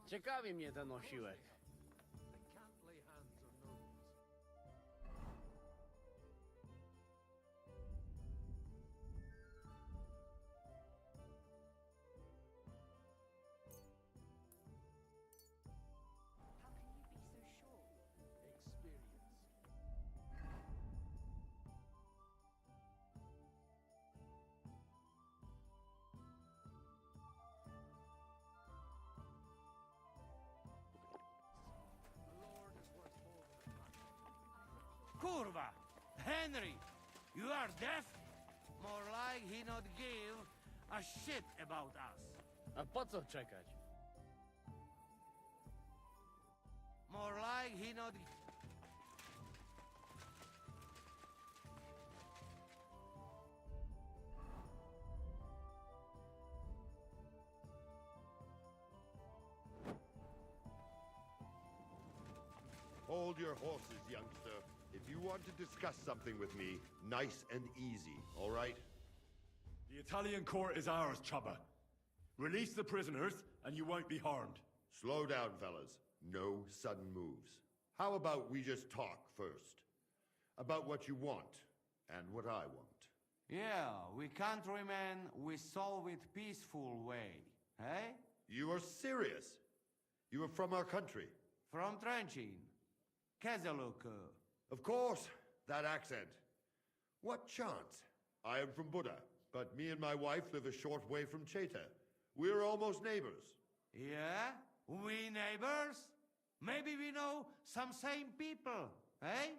Ciekawi mnie ten osiłek. They can't lay hands on nobles. How can you be so sure? Experience. The Lord is worth holding a Kurwa! Henry! You are deaf? More like he not give a shit about us. A po co czekać? More like he not... Hold your horses, youngster. If you want to discuss something with me, nice and easy, all right? The Italian court is ours, Chubba. Release the prisoners, and you won't be harmed. Slow down, fellas. No sudden moves. How about we just talk first? About what you want, and what I want. Yeah, we countrymen, we solve it peaceful way. Hey? You are serious? You are from our country? From Trenchin. Kezeluk. Of course, that accent. What chance? I am from Buddha, but me and my wife live a short way from Cheta. We're almost neighbors. Yeah? We neighbors? Maybe we know some same people, eh?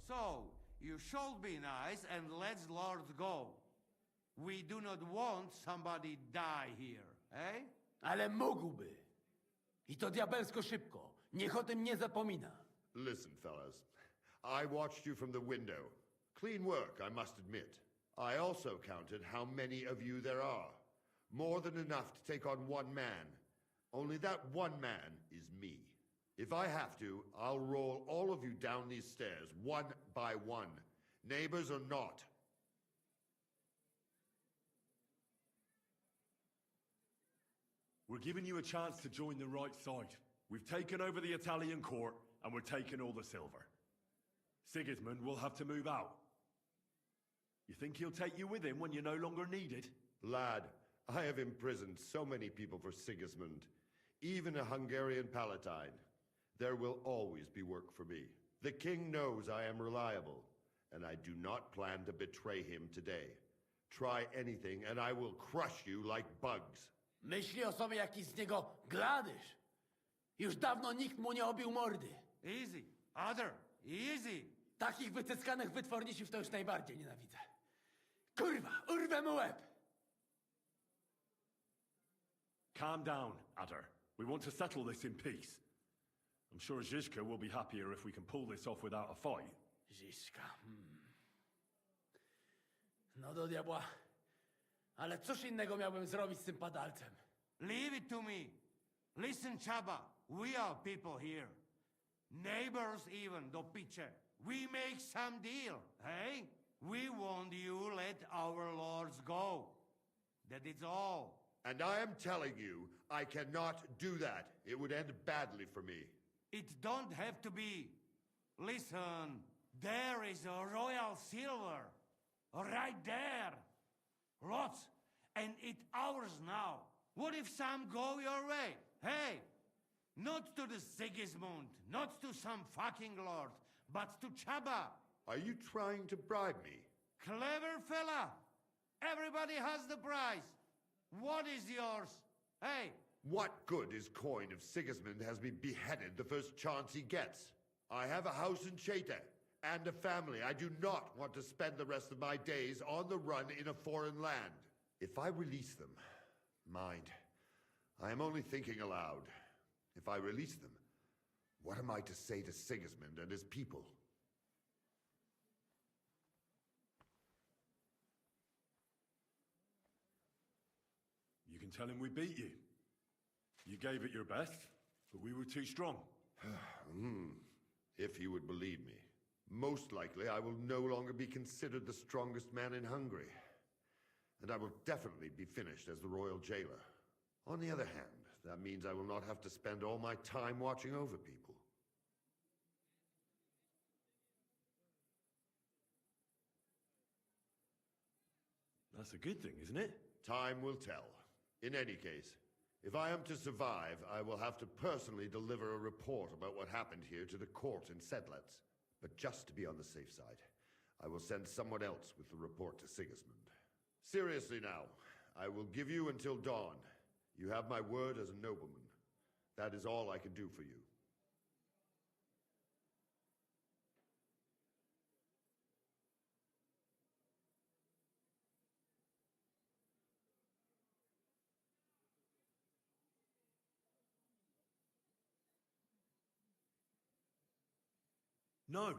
So, you should be nice and let lords go. We do not want somebody die here, eh? Ale mógłby. I to diabelsko szybko. Niech o tym nie zapomina. Listen, fellas. I watched you from the window. Clean work, I must admit. I also counted how many of you there are. More than enough to take on one man. Only that one man is me. If I have to, I'll roll all of you down these stairs, one by one. Neighbors or not. We're giving you a chance to join the right side. We've taken over the Italian court, and we're taking all the silver. Sigismund will have to move out. You think he'll take you with him when you're no longer needed? Lad, I have imprisoned so many people for Sigismund. Even a Hungarian palatine. There will always be work for me. The king knows I am reliable, and I do not plan to betray him today. Try anything, and I will crush you like bugs. Myśli o sobie jakiś z niego gladysz. Już dawno nikt mu nie obił mordy. Easy. Other. Easy. Takich wycyskanych wytwornisiów to już najbardziej nienawidzę. Kurwa, urwę mu łeb! Calm down, Adder. We want to settle this in peace. I'm sure Zizka will be happier if we can pull this off without a fight. Ziszka. No do diabła. Ale cóż innego miałbym zrobić z tym padalcem? Leave it to me. Listen, Chaba, we are people here. Neighbors even, do piche. We make some deal, hey? We want you let our lords go. That is all. And I am telling you, I cannot do that. It would end badly for me. It don't have to be. Listen, there is a royal silver. Right there. Lots. And it's ours now. What if some go your way? Hey, not to the Sigismund, not to some fucking lord, but to Chaba. Are you trying to bribe me? Clever fella. Everybody has the prize. What is yours? Hey, What good is coin if Sigismund has me beheaded the first chance he gets? I have a house in Cheta and a family. I do not want to spend the rest of my days on the run in a foreign land. If I release them, mind, I am only thinking aloud. If I release them, what am I to say to Sigismund and his people? You can tell him we beat you. You gave it your best, but we were too strong. If he would believe me. Most likely I will no longer be considered the strongest man in Hungary. And I will definitely be finished as the royal jailer. On the other hand, that means I will not have to spend all my time watching over people. That's a good thing, isn't it? Time will tell. In any case, if I am to survive, I will have to personally deliver a report about what happened here to the court in Sedlets. But just to be on the safe side, I will send someone else with the report to Sigismund. Seriously now, I will give you until dawn. You have my word as a nobleman. That is all I can do for you. No.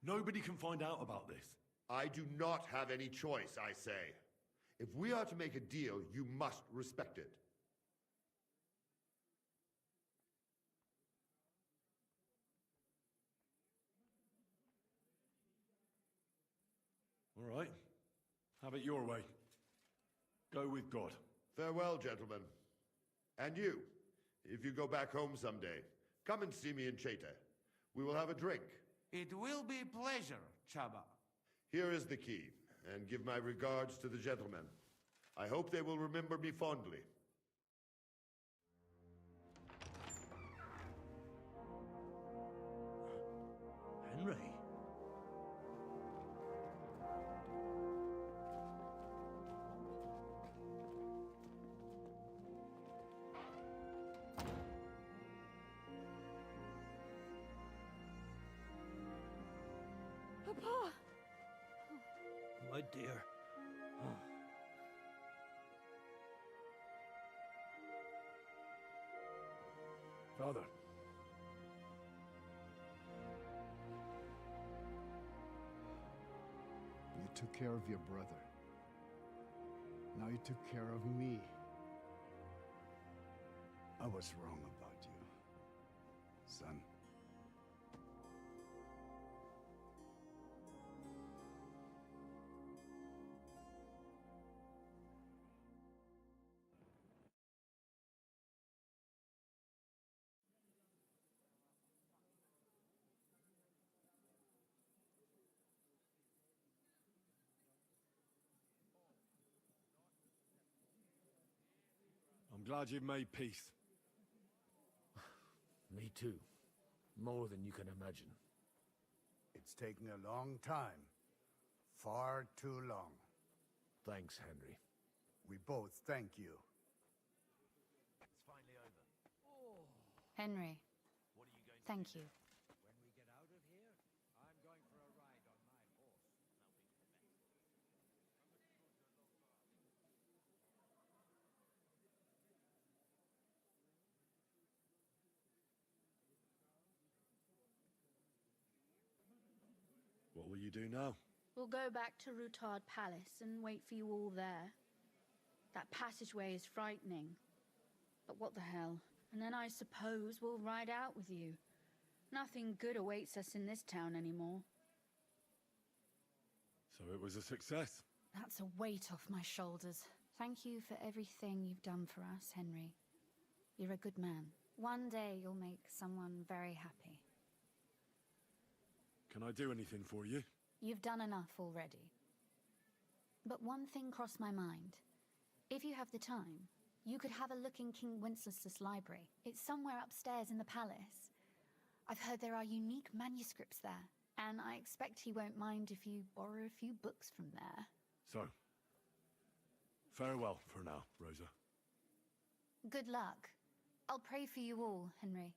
Nobody can find out about this. I do not have any choice, I say. If we are to make a deal, you must respect it. All right. Have it your way. Go with God. Farewell, gentlemen. And you, if you go back home someday, come and see me in Cheta. We will have a drink. it will be a pleasure, Chaba. Here is the key, and give my regards to the gentlemen. I hope they will remember me fondly. Henry? Papa! My dear. Father. You took care of your brother. Now you took care of me. I was wrong about you, son. I'm glad you've made peace. Me too. More than you can imagine. It's taken a long time. Far too long. Thanks, Henry. We both thank you. It's finally over. Henry, What are you going to thank you. when we get out of here? I'm going for you do now? We'll go back to Rutard Palace and wait for you all there. That passageway is frightening. But what the hell? And then I suppose we'll ride out with you. Nothing good awaits us in this town anymore. So it was a success. That's a weight off my shoulders. Thank you for everything you've done for us, Henry. You're a good man. One day you'll make someone very happy. Can I do anything for you? You've done enough already. But one thing crossed my mind. If you have the time, you could have a look in King Wenceslas' library. It's somewhere upstairs in the palace. I've heard there are unique manuscripts there, and I expect he won't mind if you borrow a few books from there. So, farewell for now, Rosa. Good luck. I'll pray for you all, Henry.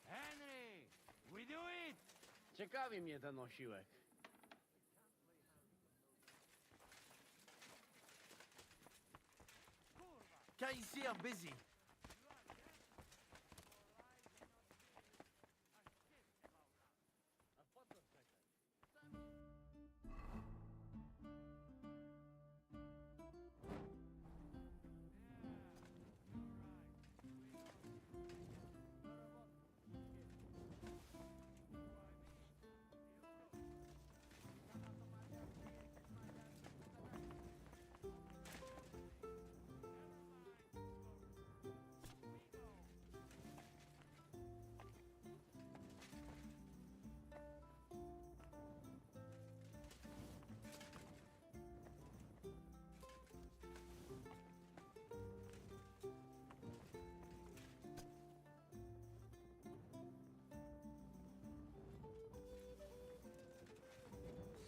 Henry, we do it! Ciekawi mnie ten osiłek. Can't you see I'm busy?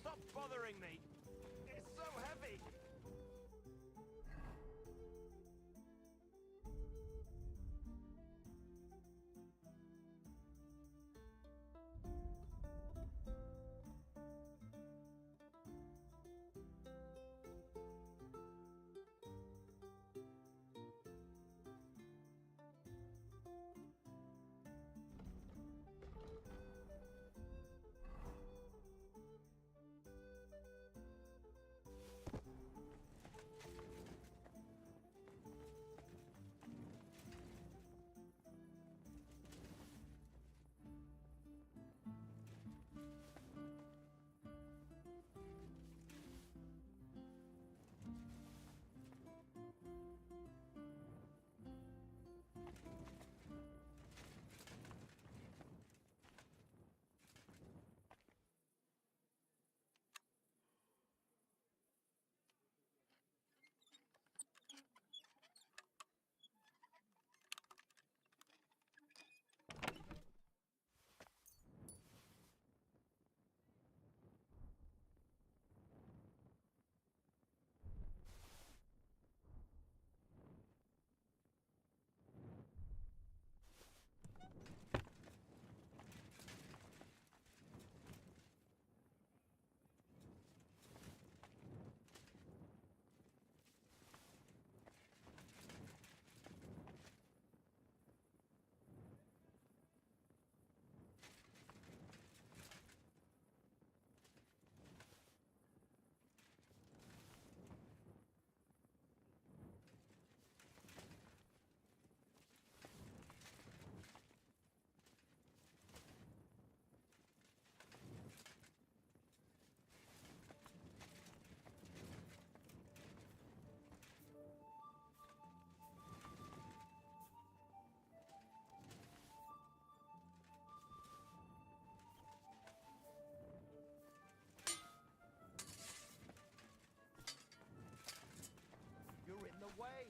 Stop bothering me! It's so heavy! way.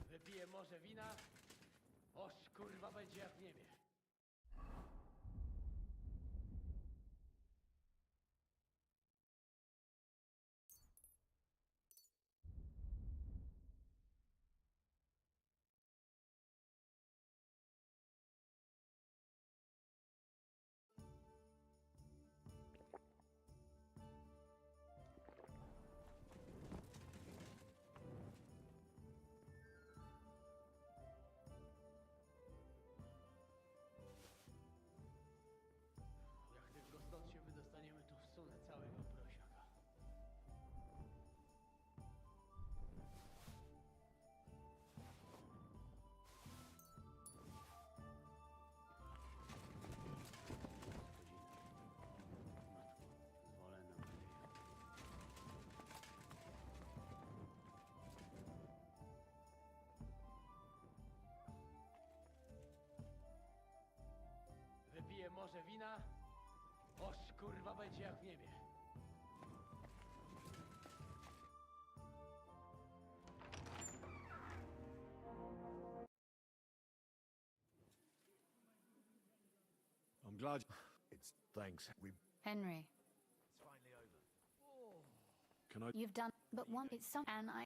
Wypiję może wina? Oż kurwa będzie jak w niebie. Jak tylko stąd się wydostaniemy, to wsunę całego prosiaka. Zwolę na nadzieję. Wypiję może wina? Oż kurwa będzie jak w niebie. I'm glad. It's thanks. We Henry, It's finally over. Can I? you've done but one. It's some, and I.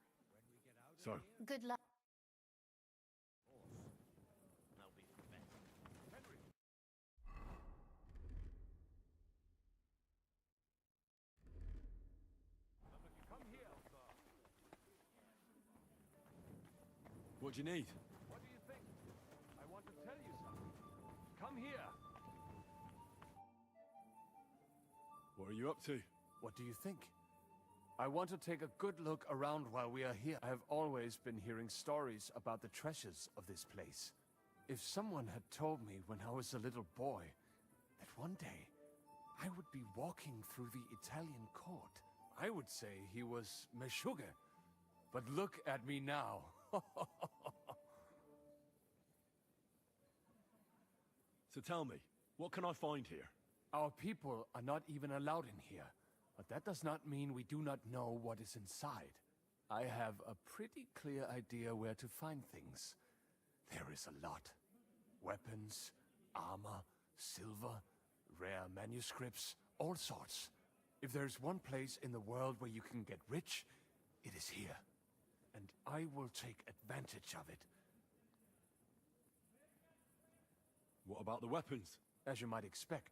So, Good luck. That'll be for the best. Henry! Come here, sir. what do you need? What do you think? I want to tell you something. Come here. What are you up to? What do you think? I want to take a good look around while we are here. I have always been hearing stories about the treasures of this place. If someone had told me when I was a little boy that one day I would be walking through the Italian court, I would say he was Meshuggah. But look at me now. So tell me, what can I find here? Our people are not even allowed in here, but that does not mean we do not know what is inside. I have a pretty clear idea where to find things. There is a lot. Weapons, armor, silver, rare manuscripts, all sorts. If there's one place in the world where you can get rich, it is here. And I will take advantage of it. What about the weapons? As you might expect,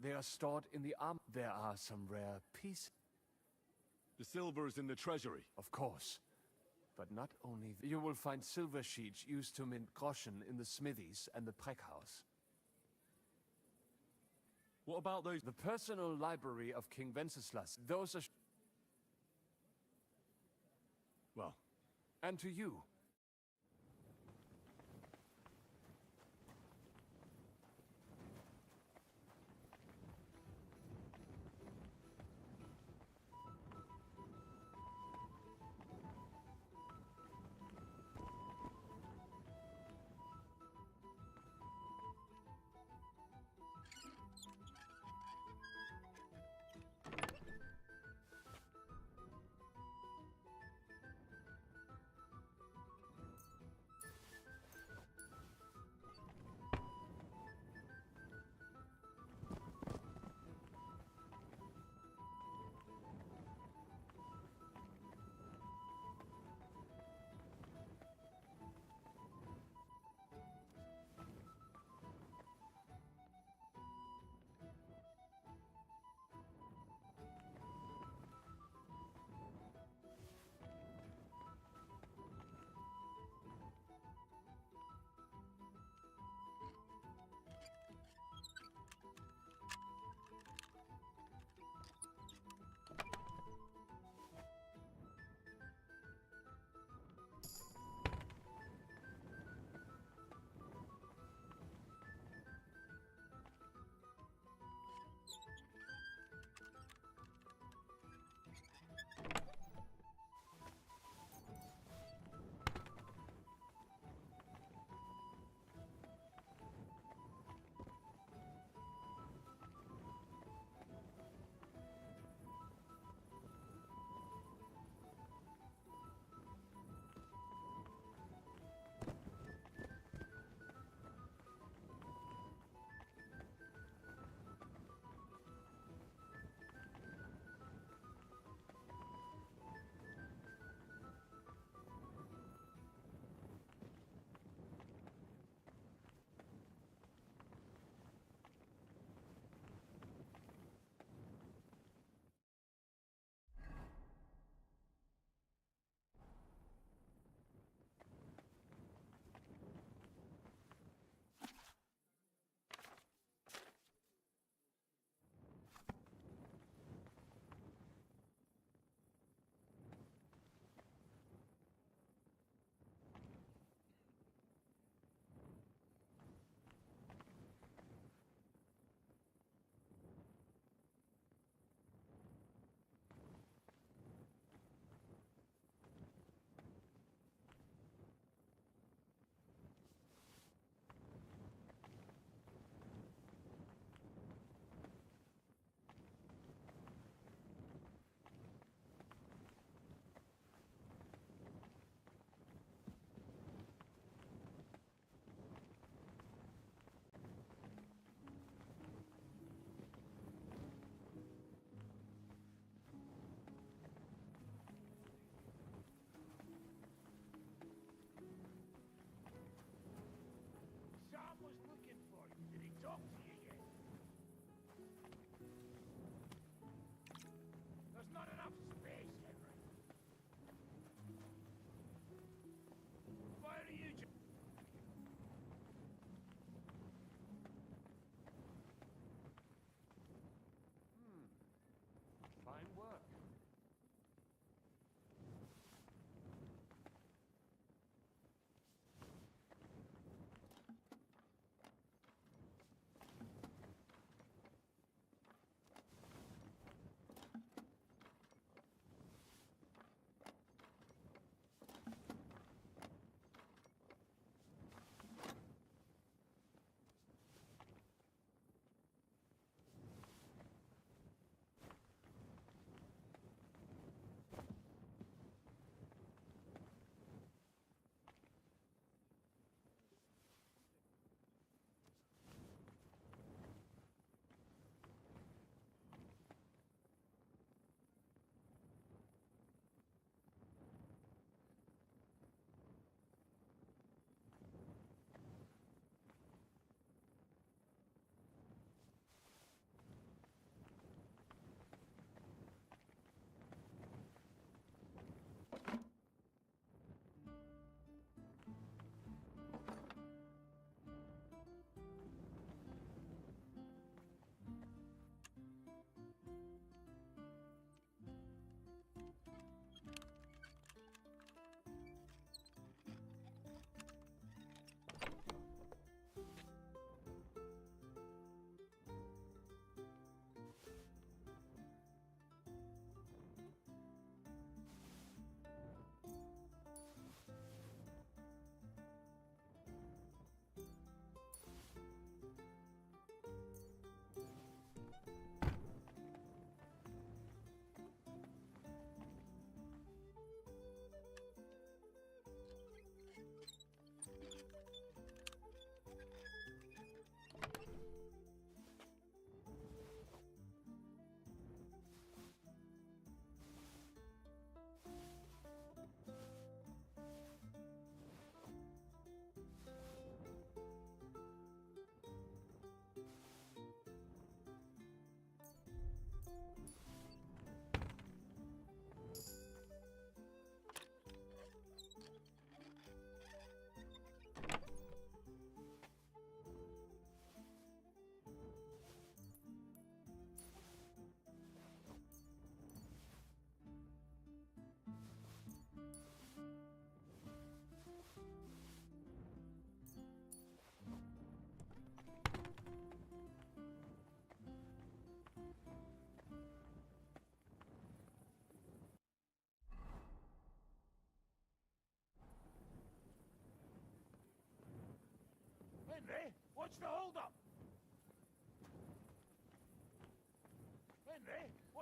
they are stored in the armor. There are some rare pieces. The silver is in the treasury. Of course. But not only you will find silver sheets used to mint groschen in the smithies and the Preck house. What about those? The personal library of King Wenceslas. Those are... Well, And to you.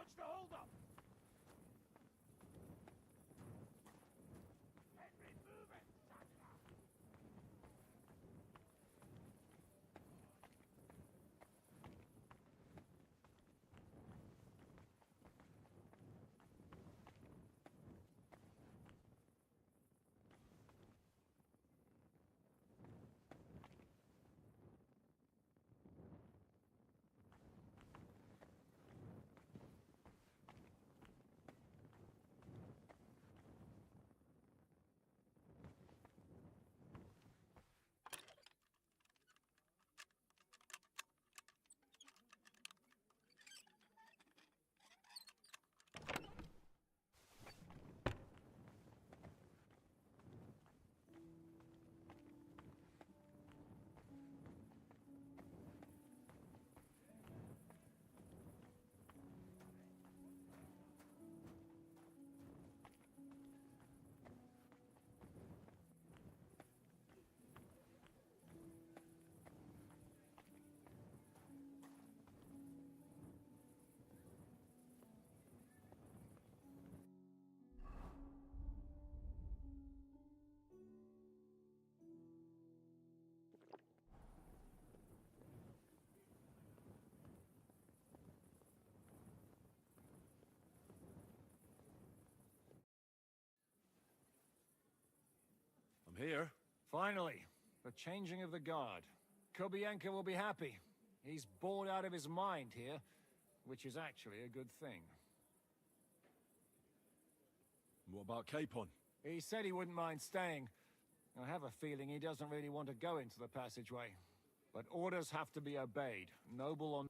What's the holdup? Henry, move it! I'm here. Finally, the changing of the guard. Kobienka will be happy. He's bored out of his mind here, which is actually a good thing. What about Capon? He said he wouldn't mind staying. I have a feeling he doesn't really want to go into the passageway. But orders have to be obeyed. Noble on...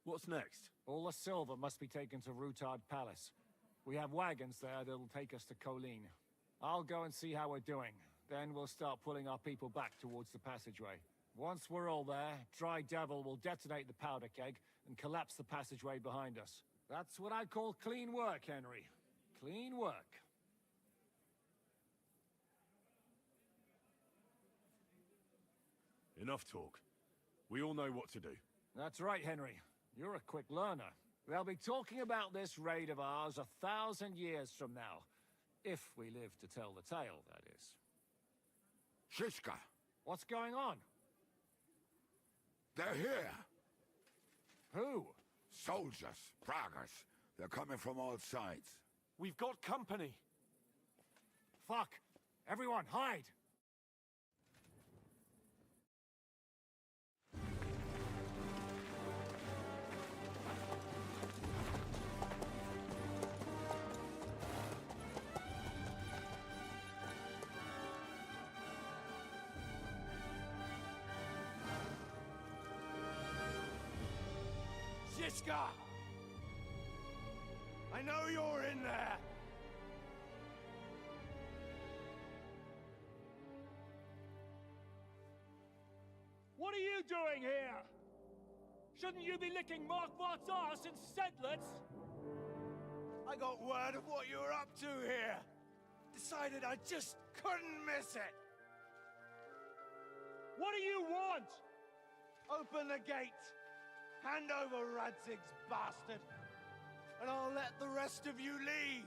What's next? All the silver must be taken to Rutard Palace. We have wagons there that'll take us to Colleen. I'll go and see how we're doing. Then we'll start pulling our people back towards the passageway. Once we're all there, Dry Devil will detonate the powder keg and collapse the passageway behind us. That's what I call clean work, Henry. Clean work. Enough talk. We all know what to do. That's right, Henry. You're a quick learner. They'll be talking about this raid of ours 1,000 years from now. If we live to tell the tale, that is. Shishka, What's going on? they're here. Who? Soldiers, Pragas. They're coming from all sides. We've got company. Fuck! Everyone, hide! Shishka! I know you're in there! What are you doing here? Shouldn't you be licking Markvart's arse in Sedlets? I got word of what you were up to here. Decided I just couldn't miss it. What do you want? Open the gate. Hand over Radzig's bastard. And I'll let the rest of you leave.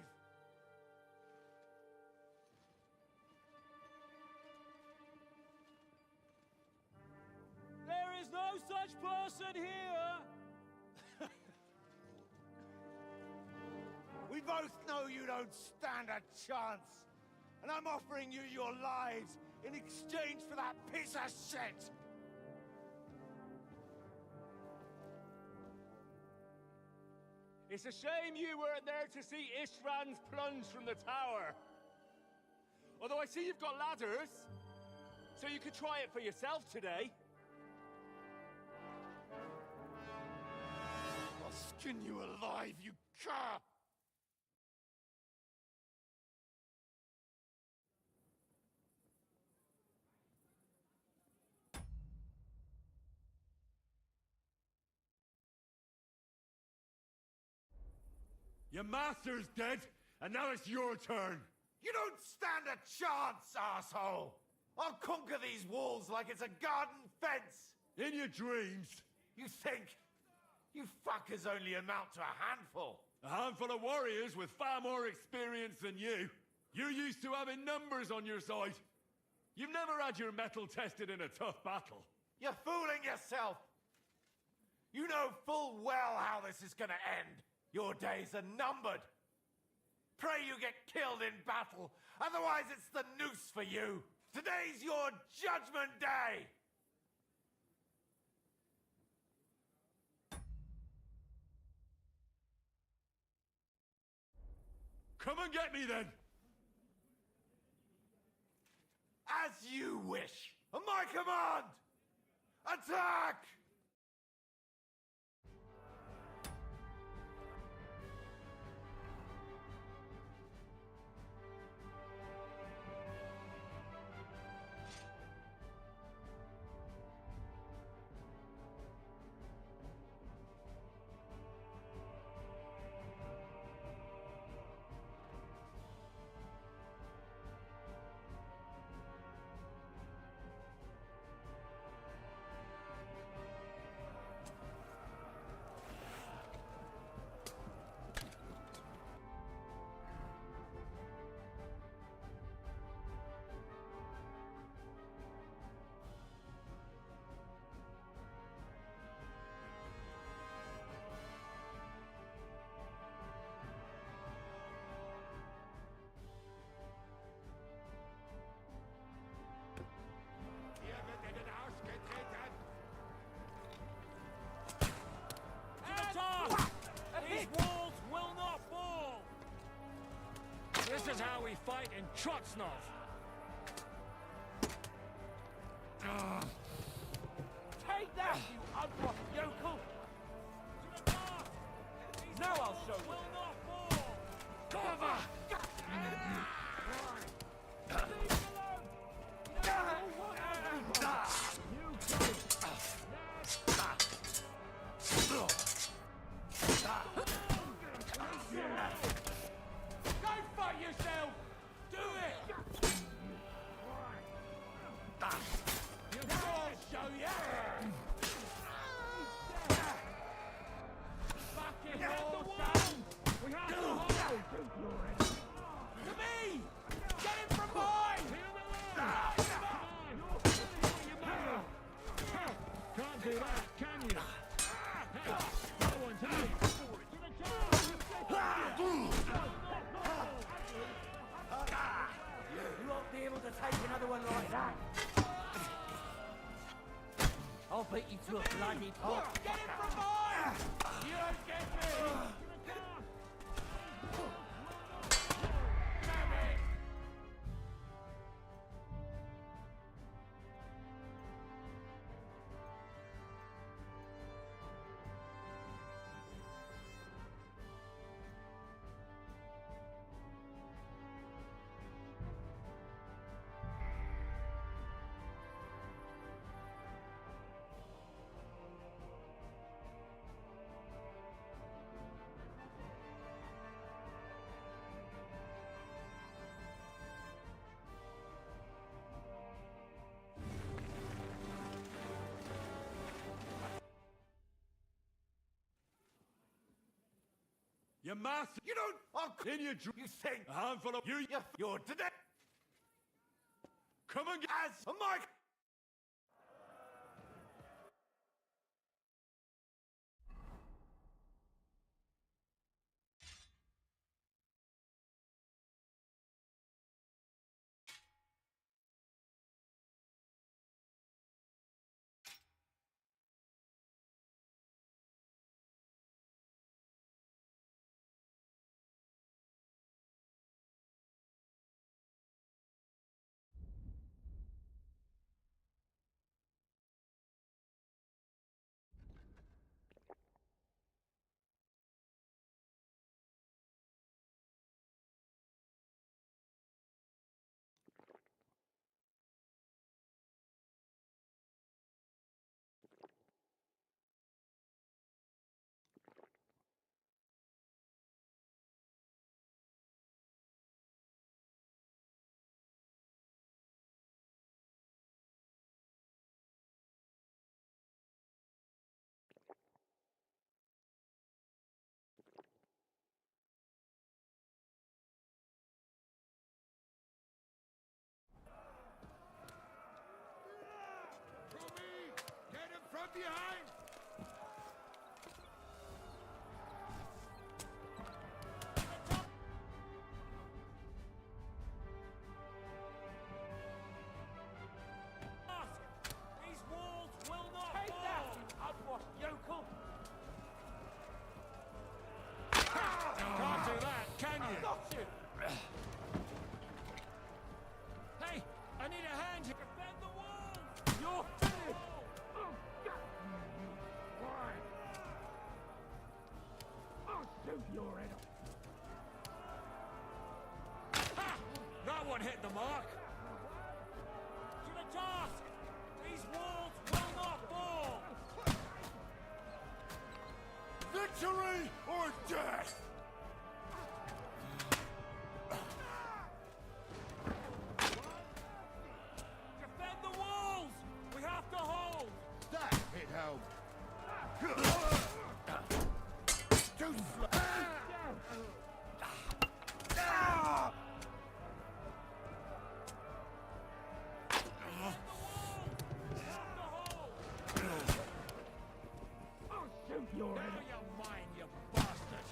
There is no such person here! We both know you don't stand a chance. And I'm offering you your lives in exchange for that piece of shit. It's a shame you weren't there to see Ishrand's plunge from the tower. Although I see you've got ladders, so you could try it for yourself today. I'll skin you alive, you cur! Your master's dead, and now it's your turn! You don't stand a chance, asshole! I'll conquer these walls like it's a garden fence! In your dreams! You think? You fuckers only amount to a handful. A handful of warriors with far more experience than you. You're used to having numbers on your side. You've never had your mettle tested in a tough battle. You're fooling yourself. You know full well how this is gonna end. Your days are numbered. Pray you get killed in battle, otherwise it's the noose for you. Today's your judgment day. Come and get me then! As you wish. On my command! Attack! This is how we fight in Trotsnov. Take that, you unwashed yokel! Now I'll show you! Will not fall. Cover! Go fight yourself! Do it! I'll show you! Fucking awesome! We have to hold. To me! Get him from behind! Can't do that, can you? No one's out. You won't be able to take another one like that. I'll beat you to a bloody pulp. Get him from behind! You don't get me! Damn it! You master! You don't... I'll... In your You think... a handful of you. You're today... Come and get. As a mic... got you! Hey, I need a hand to defend the wall! You're finished! Why? I'll shoot your head off. Ha! That one hit the mark! To the task! These walls will not fall! Victory or death! Defend the walls! We have to hold! That hit home. Too slow! I'll shoot your head. Now you're mine, you bastard!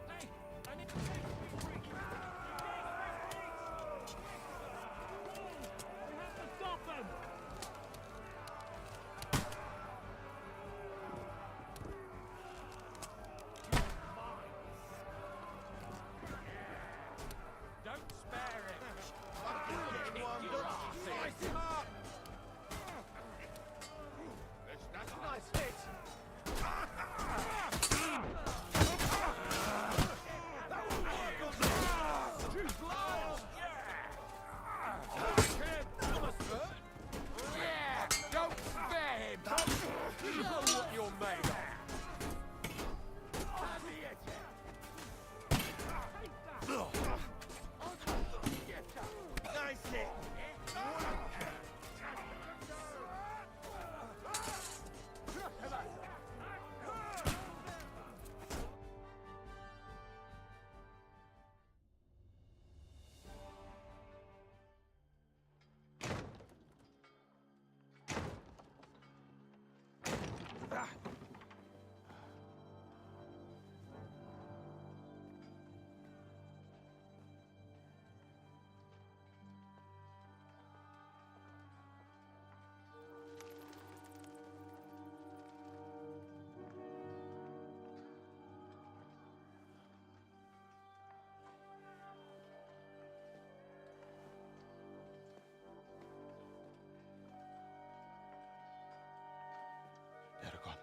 Hey, I need to take me free! We have to stop them! Don't spare him! Slice him up! That's a nice hit! That will work on this! Too slow! Yeah! Don't spare him! You know what you're made of! Nice hit! Eragon.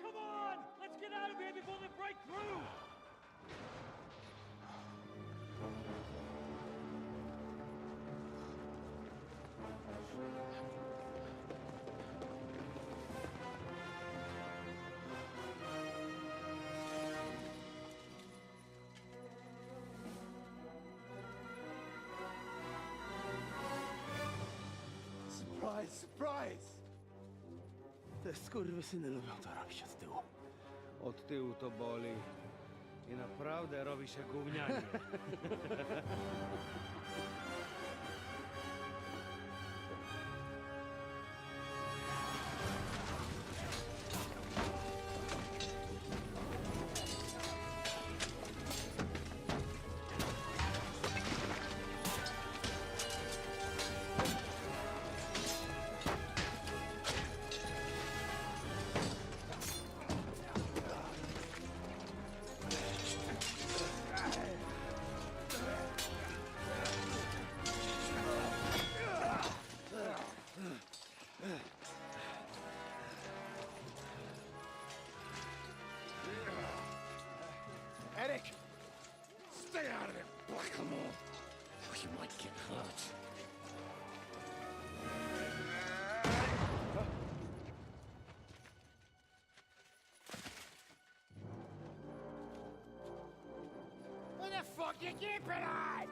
Come on! Let's get out of here before they break through! Surprise, surprise! Te skurwysyny lubią to robić od tyłu. Od tyłu to boli. I naprawdę robi się gównianie. Eric! Stay out of it, Blackamoor! Or you might get hurt. Where the fuck What you keeping at?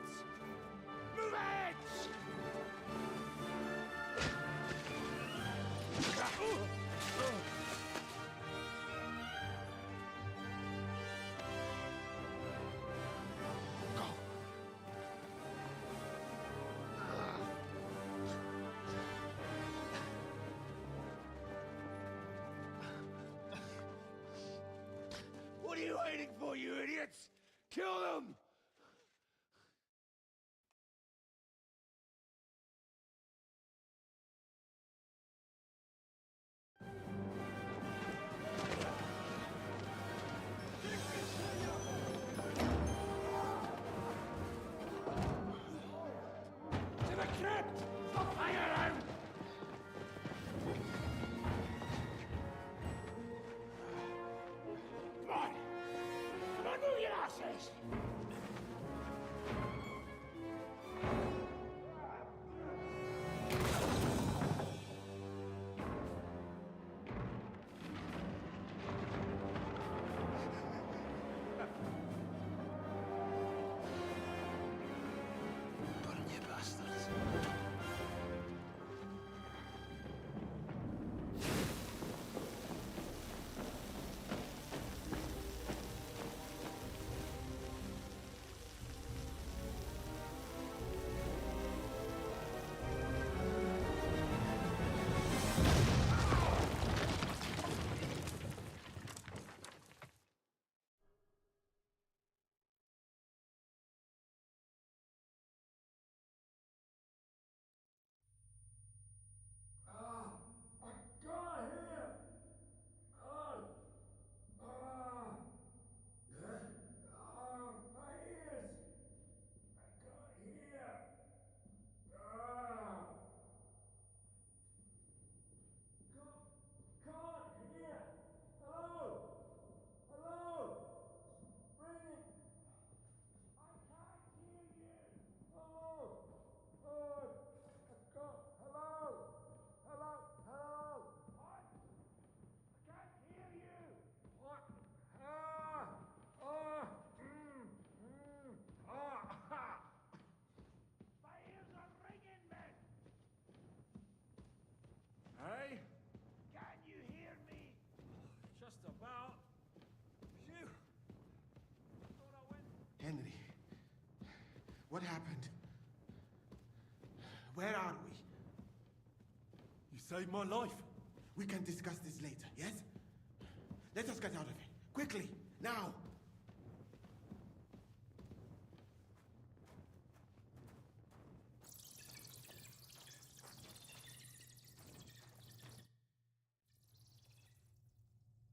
Move it! What are you waiting for, you idiots? Kill them! To the crypt! Fire them! Come on! Come on, move your asses! Burn you bastards. Hey? Can you hear me? Just about. Phew. Thought I went. Henry, what happened? Where are we? You saved my life. We can discuss this later, yes? Let us get out of here. Quickly, now!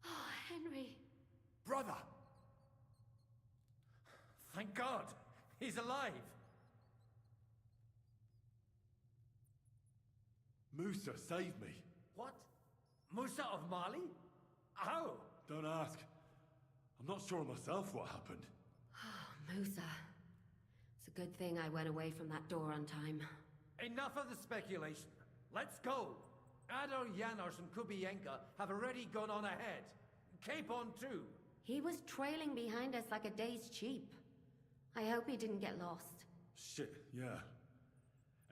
Oh, Henry. Brother! Thank God! He's alive! Musa saved me. What? Musa of Mali? How? Don't ask. I'm not sure myself what happened. Musa. It's a good thing I went away from that door on time. Enough of the speculation. Let's go! Adar Janos and Kubienka have already gone on ahead. Capon too. He was trailing behind us like a day's sheep. I hope he didn't get lost. Shit, yeah.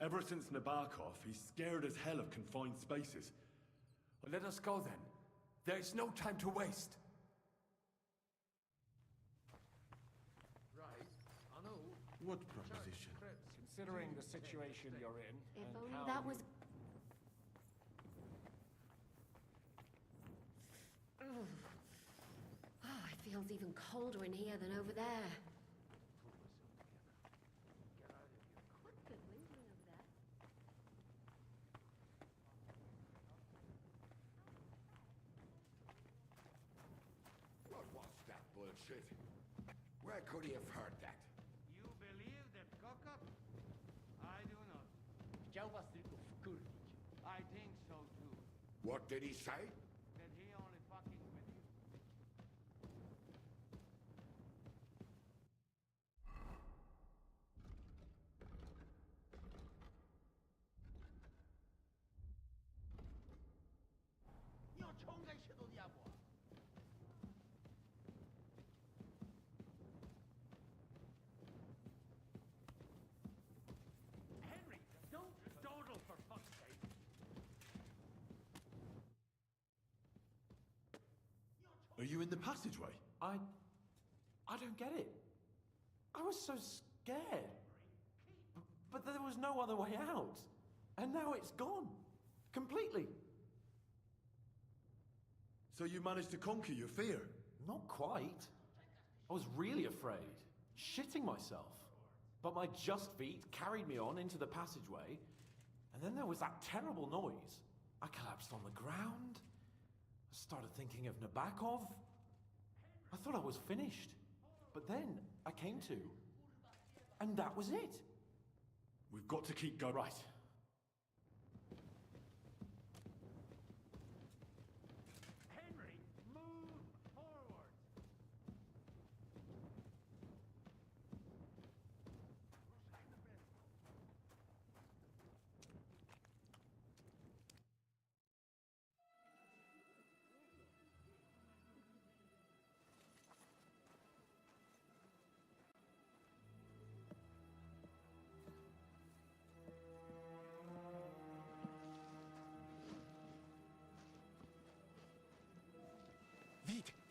Ever since Nabokov, he's scared as hell of confined spaces. Let us go then. There is no time to waste. Right. I know. What proposition? Considering the situation you're in, If and only how that you- was... Ugh. Oh, it feels even colder in here than over there. Quite good wind over there. What was that bullshit? Where could he have heard that? You believe that cock-up? I do not. I think so too. What did he say? That he only fucking with you. you in the passageway? I don't get it. I was so scared. But there was no other way out. And now it's gone. Completely. So you managed to conquer your fear? Not quite. I was really afraid. Shitting myself. But my just feet carried me on into the passageway. And then there was that terrible noise. I collapsed on the ground. I started thinking of Nabokov. I thought I was finished. But then I came to. And that was it. We've got to keep going. Right. Henry, move forward.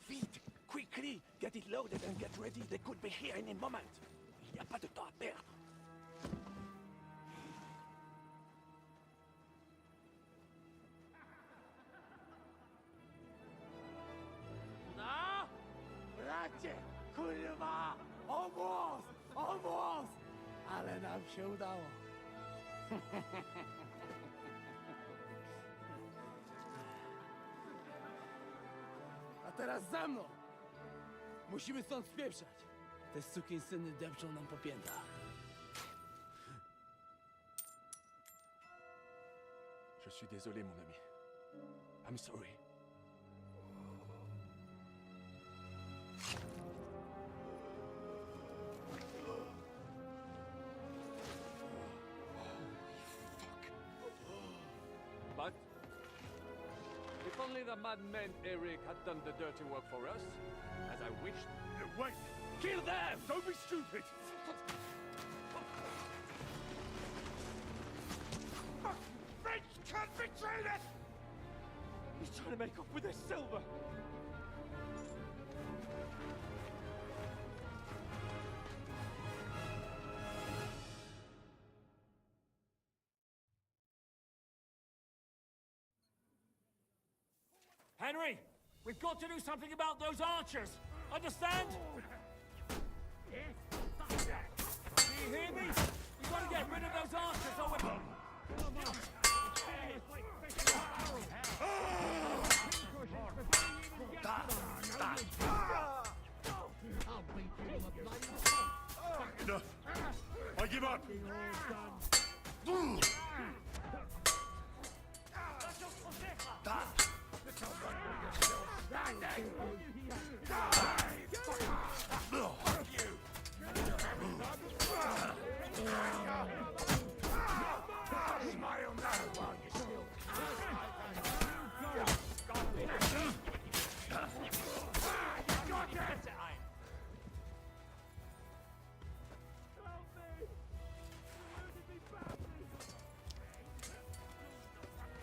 Vite! Quickly! Get it loaded and get ready. They could be here in a moment. Il n'y a pas de temps à perdre. No! Bracie! Kurwa! Almost! Ale nam się udało. A teraz za mną! Musimy stąd spieprzać. Te sukinsyny depczą nam po piętach. Je suis désolé, mon ami. I'm sorry. But if only the madman Eric had done the dirty work for us, as I wished. Wait! Kill them! Don't be stupid! French can't betray us! He's trying to make off with his silver! Henry, we've got to do something about those archers. Understand? Do you hear me? We've got to get rid of those archers or we're... Enough! I give up!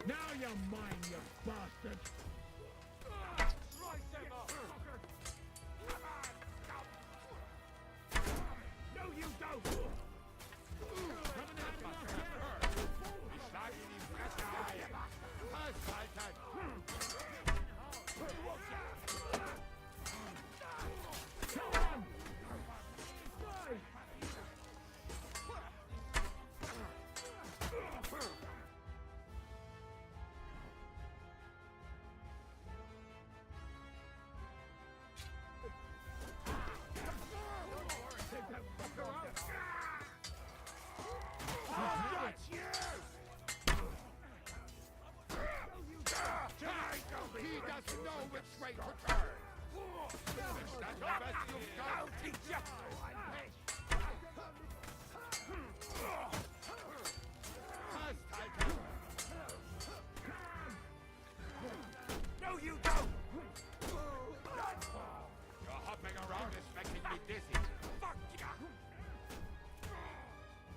Now you're mine, you bastard! No, you don't! He doesn't know which way to turn! That's the best you've got! I'll teach you! No, you don't! Your hopping around is making me dizzy. Fuck you!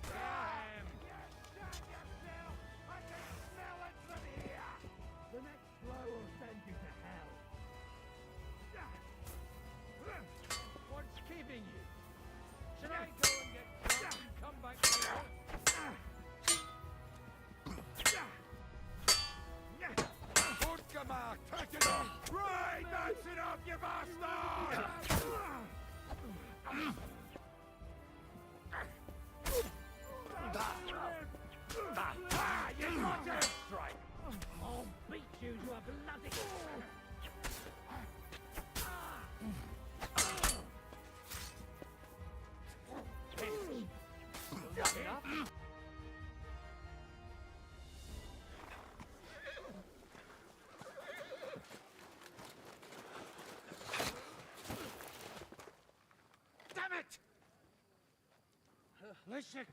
Damn! I can smell it from here! The next blow will send you to hell. Leszek!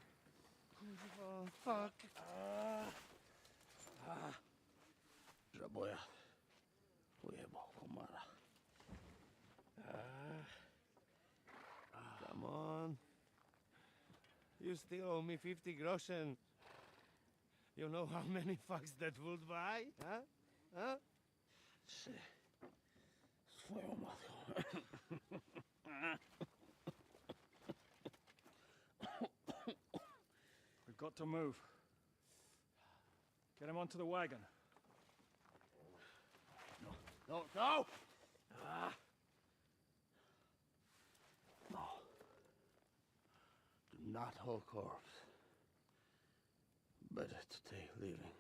Kurwa, fuck. Żaboja. Ujebał komara. Come on. You still owe me 50 groschen. You know how many fucks that would buy? Huh? Huh? Swoją matką. We've got to move. Get him onto the wagon. No, no! No. Do not hold corpse. Better to take living.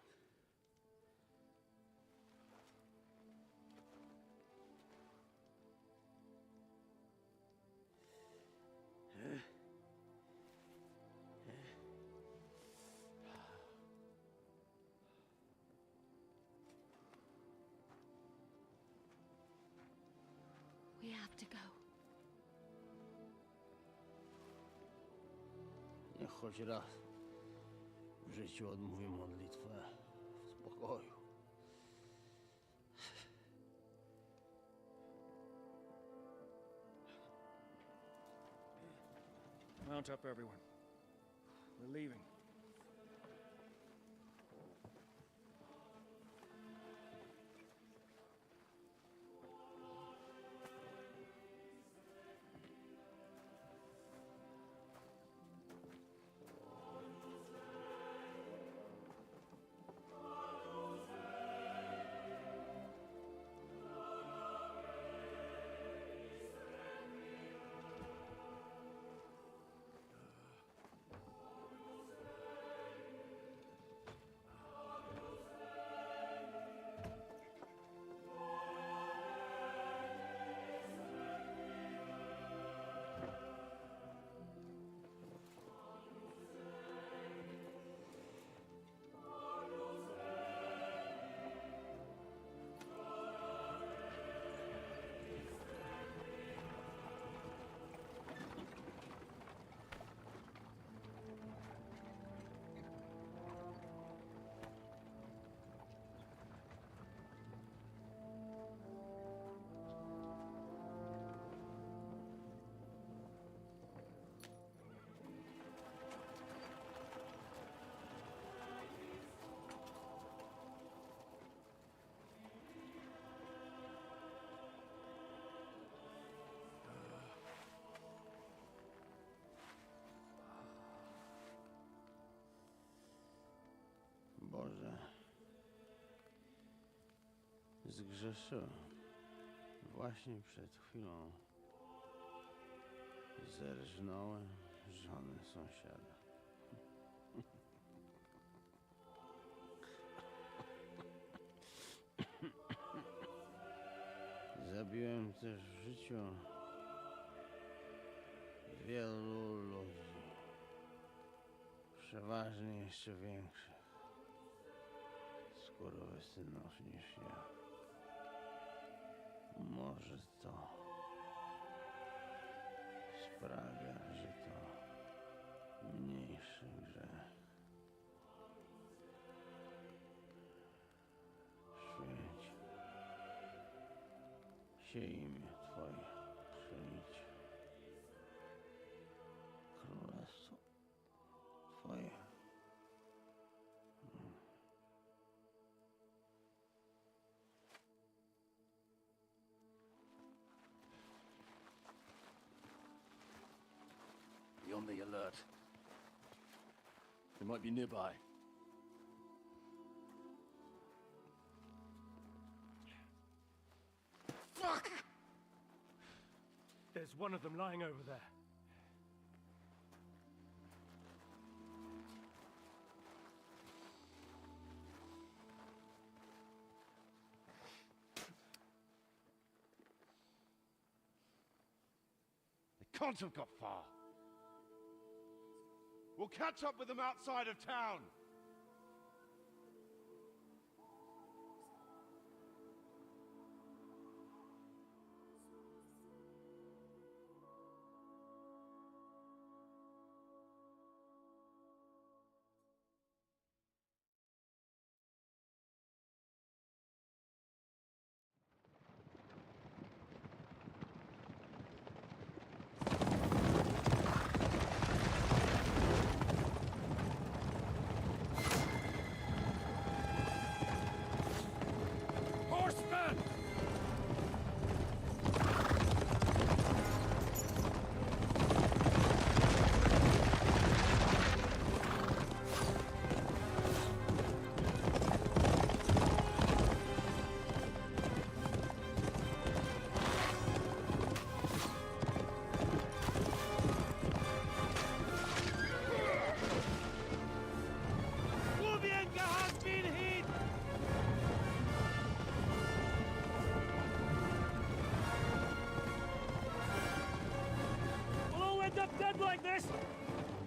We have to go. Niech choć raz w życiu odmówię modlitwę w spokoju. Mount up, everyone. We're leaving. Boże, zgrzeszyłem. Właśnie przed chwilą zerżnąłem żonę sąsiada. Zabiłem też w życiu wielu ludzi, przeważnie jeszcze większych skurwysynów niż ja. Może to sprawia, że to mniejszy grzech. Święć się imię Twoje, przyjdź królestwo Twoje. Be on the alert. They might be nearby. Fuck! There's one of them lying over there. They can't have got far. We'll catch up with them outside of town. end like this!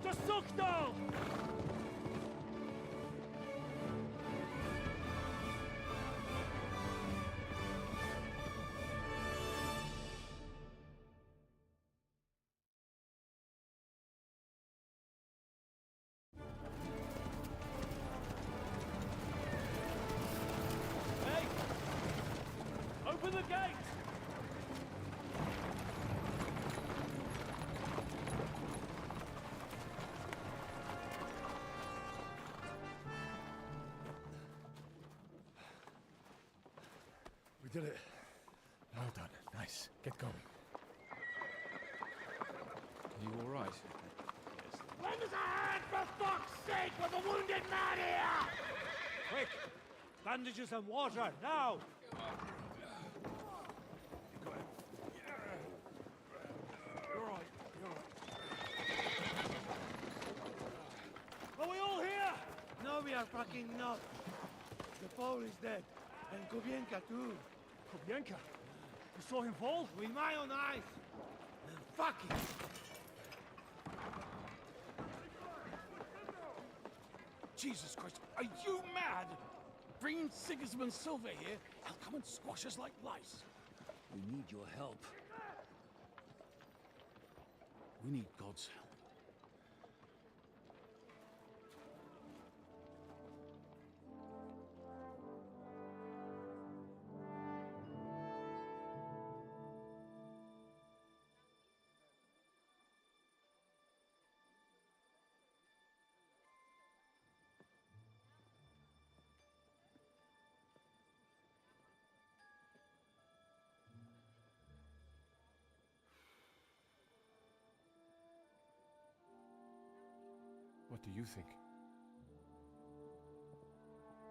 To Sukdal! Hey! Open the gate! We did it. Well done. Nice. Get going. Are you all right? Lend us a hand, for fuck's sake, with a wounded man here! Quick! Bandages and water, now! Are we all here? No, we are fucking not. The Pole is dead. And Kubienka too. Kubienka? You saw him fall? With my own eyes. Fuck it. Jesus Christ, are you mad? Bring Sigismund Silver here, he'll come and squash us like lice. We need your help. We need God's help. What do you think?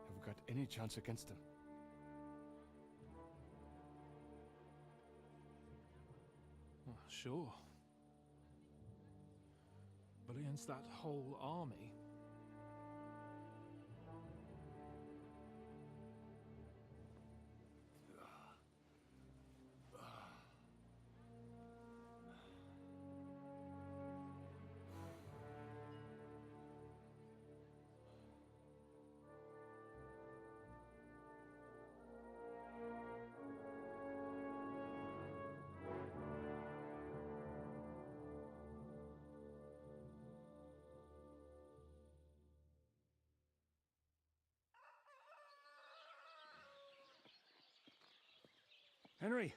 Have we got any chance against them? Well, sure. But against that whole army... Henry!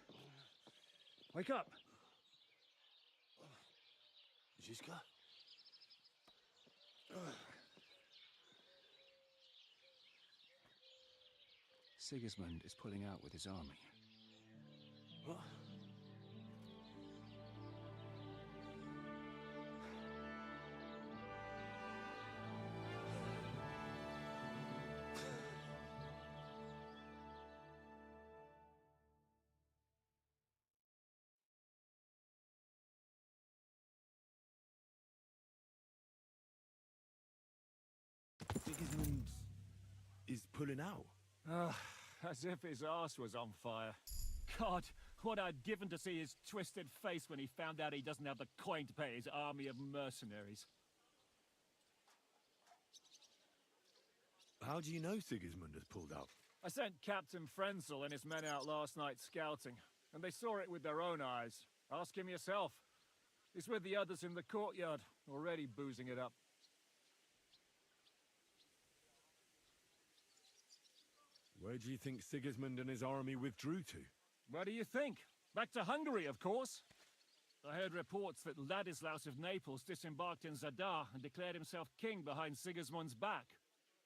Wake up! Ziska? Sigismund is pulling out with his army. What? Sigismund is pulling out. As if his arse was on fire. God, what I'd given to see his twisted face when he found out he doesn't have the coin to pay his army of mercenaries. How do you know Sigismund has pulled out? I sent Captain Frenzel and his men out last night scouting, and they saw it with their own eyes. Ask him yourself. He's with the others in the courtyard, already boozing it up. Where do you think Sigismund and his army withdrew to? Where do you think? Back to Hungary, of course. I heard reports that Ladislaus of Naples disembarked in Zadar and declared himself king behind Sigismund's back.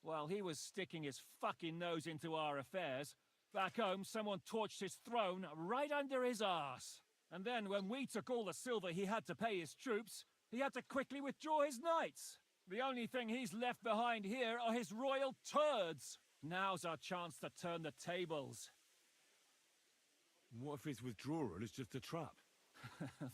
While he was sticking his fucking nose into our affairs, back home someone torched his throne right under his arse. And then when we took all the silver he had to pay his troops, he had to quickly withdraw his knights. The only thing he's left behind here are his royal turds. Now's our chance to turn the tables. What if his withdrawal is just a trap?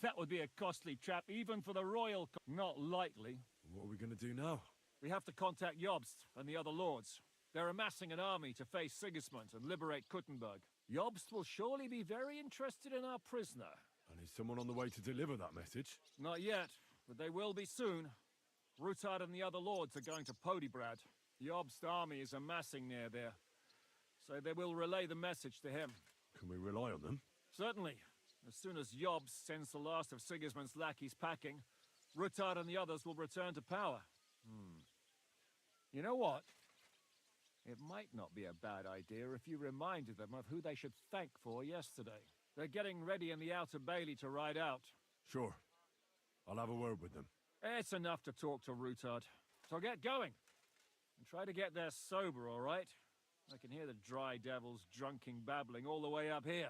That would be a costly trap, even for the royal... Not likely. What are we going to do now? We have to contact Jobst and the other lords. They're amassing an army to face Sigismund and liberate Kuttenberg. Jobst will surely be very interested in our prisoner. And is someone on the way to deliver that message? Not yet. but they will be soon. Rutard and the other lords are going to Podibrad. Jobst's army is amassing near there, so they will relay the message to him. Can we rely on them? Certainly. As soon as Jobst sends the last of Sigismund's lackeys packing, Rutard and the others will return to power. You know what? It might not be a bad idea if you reminded them of who they should thank for yesterday. They're getting ready in the outer bailey to ride out. Sure. I'll have a word with them. It's enough to talk to Rutard. So get going. And try to get there sober, all right? I can hear the dry devils drunking babbling all the way up here.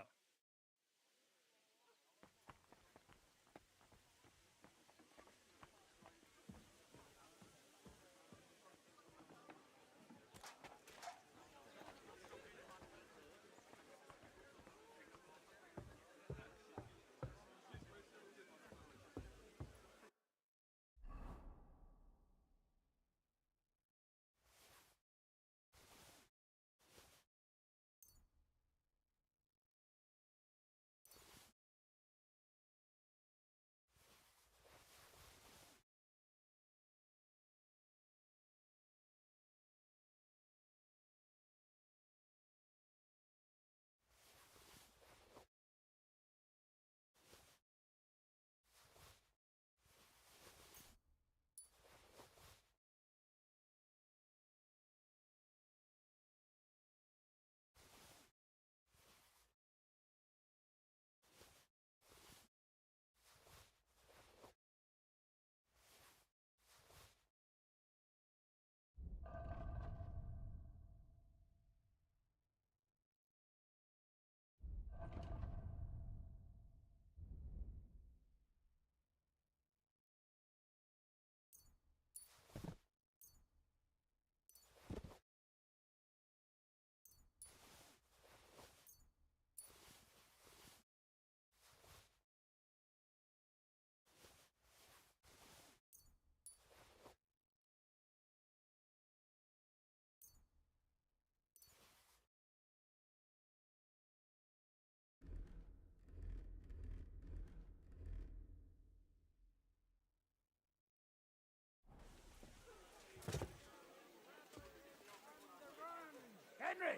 Henry!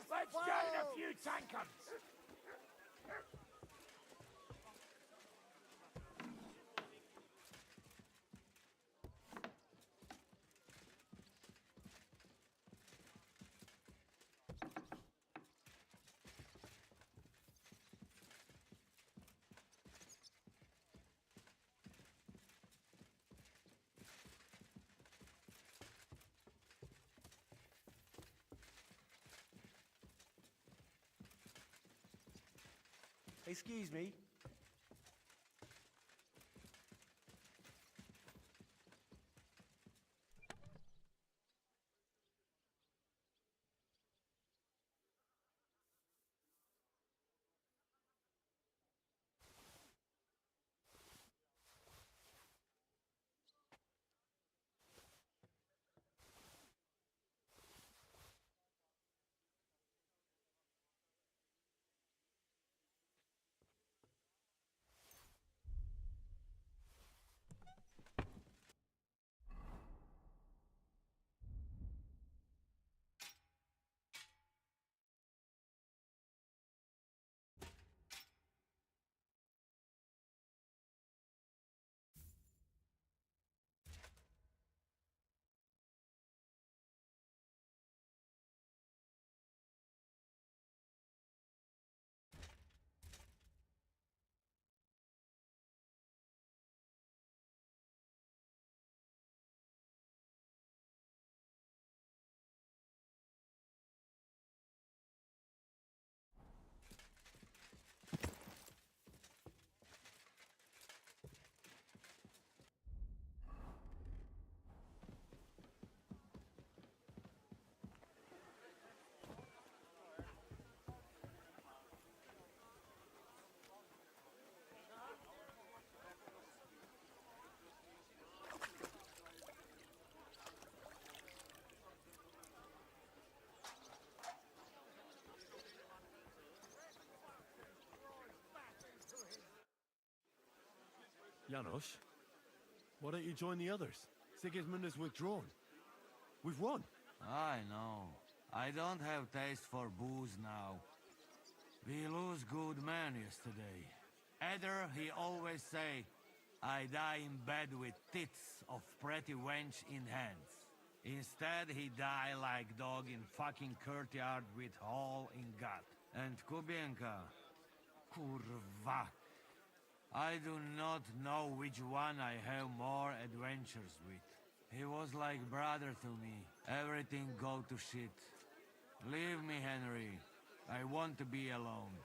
Let's join a few tankards! Excuse me. Janos, Why don't you join the others? Sigismund has withdrawn. We've won. I know. I don't have taste for booze now. We lose good men yesterday. Either he always say, I die in bed with tits of pretty wench in hands. Instead he die like dog in fucking courtyard with hole in gut. And Kubienka, kurwa. I do not know which one I have more adventures with. He was like brother to me. Everything go to shit. Leave me, Henry. I want to be alone.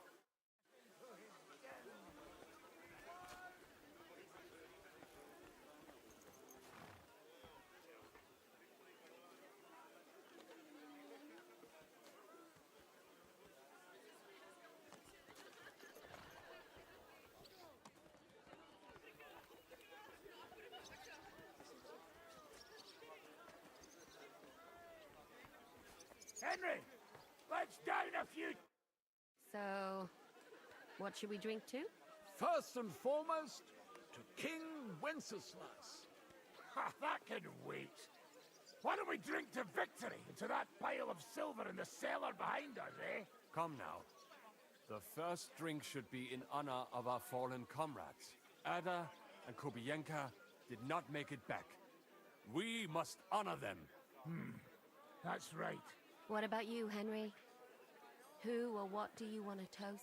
Henry, let's down a few. So, what should we drink to? First and foremost, to King Wenceslas. Ha, that can wait. Why don't we drink to victory and to that pile of silver in the cellar behind us, eh? Come now. The first drink should be in honor of our fallen comrades. Ada and Kubienka did not make it back. We must honor them. That's right. What about you, Henry? Who or what do you want to toast?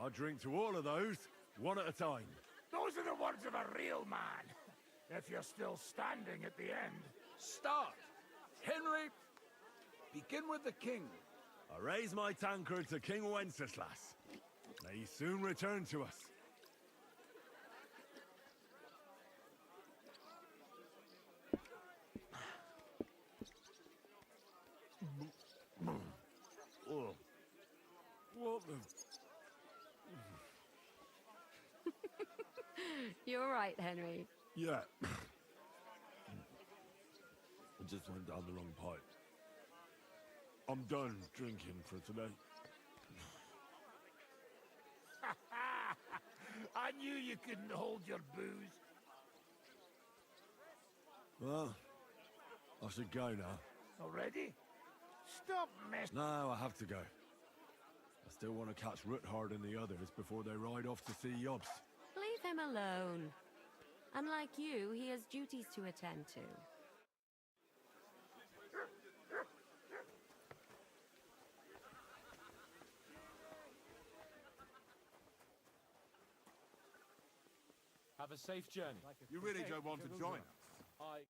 I'll drink to all of those, one at a time. Those are the words of a real man. If you're still standing at the end. Start. Henry, begin with the king. I raise my tankard to King Wenceslas. May he soon return to us. Oh. What the... You're right, Henry. Yeah. I just went down the wrong pipe. I'm done drinking for today. I knew you couldn't hold your booze. Well, I should go now. Already? Stop messing. No, I have to go. I still want to catch Ruthard and the others before they ride off to see Jobst. Leave him alone. Unlike you, he has duties to attend to. Have a safe journey. You really don't want to join? I can't.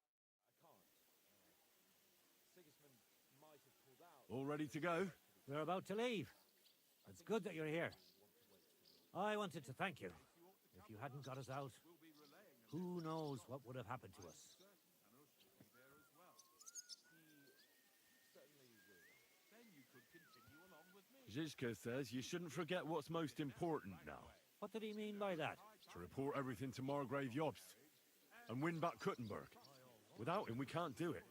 Sigismund might have pulled out. All ready to go? We're about to leave. It's good that you're here. I wanted to thank you. If you hadn't got us out, who knows what would have happened to us. Zizka says you shouldn't forget what's most important now. What did he mean by that? To report everything to Margrave Jobst and win back Kuttenberg. Without him, we can't do it.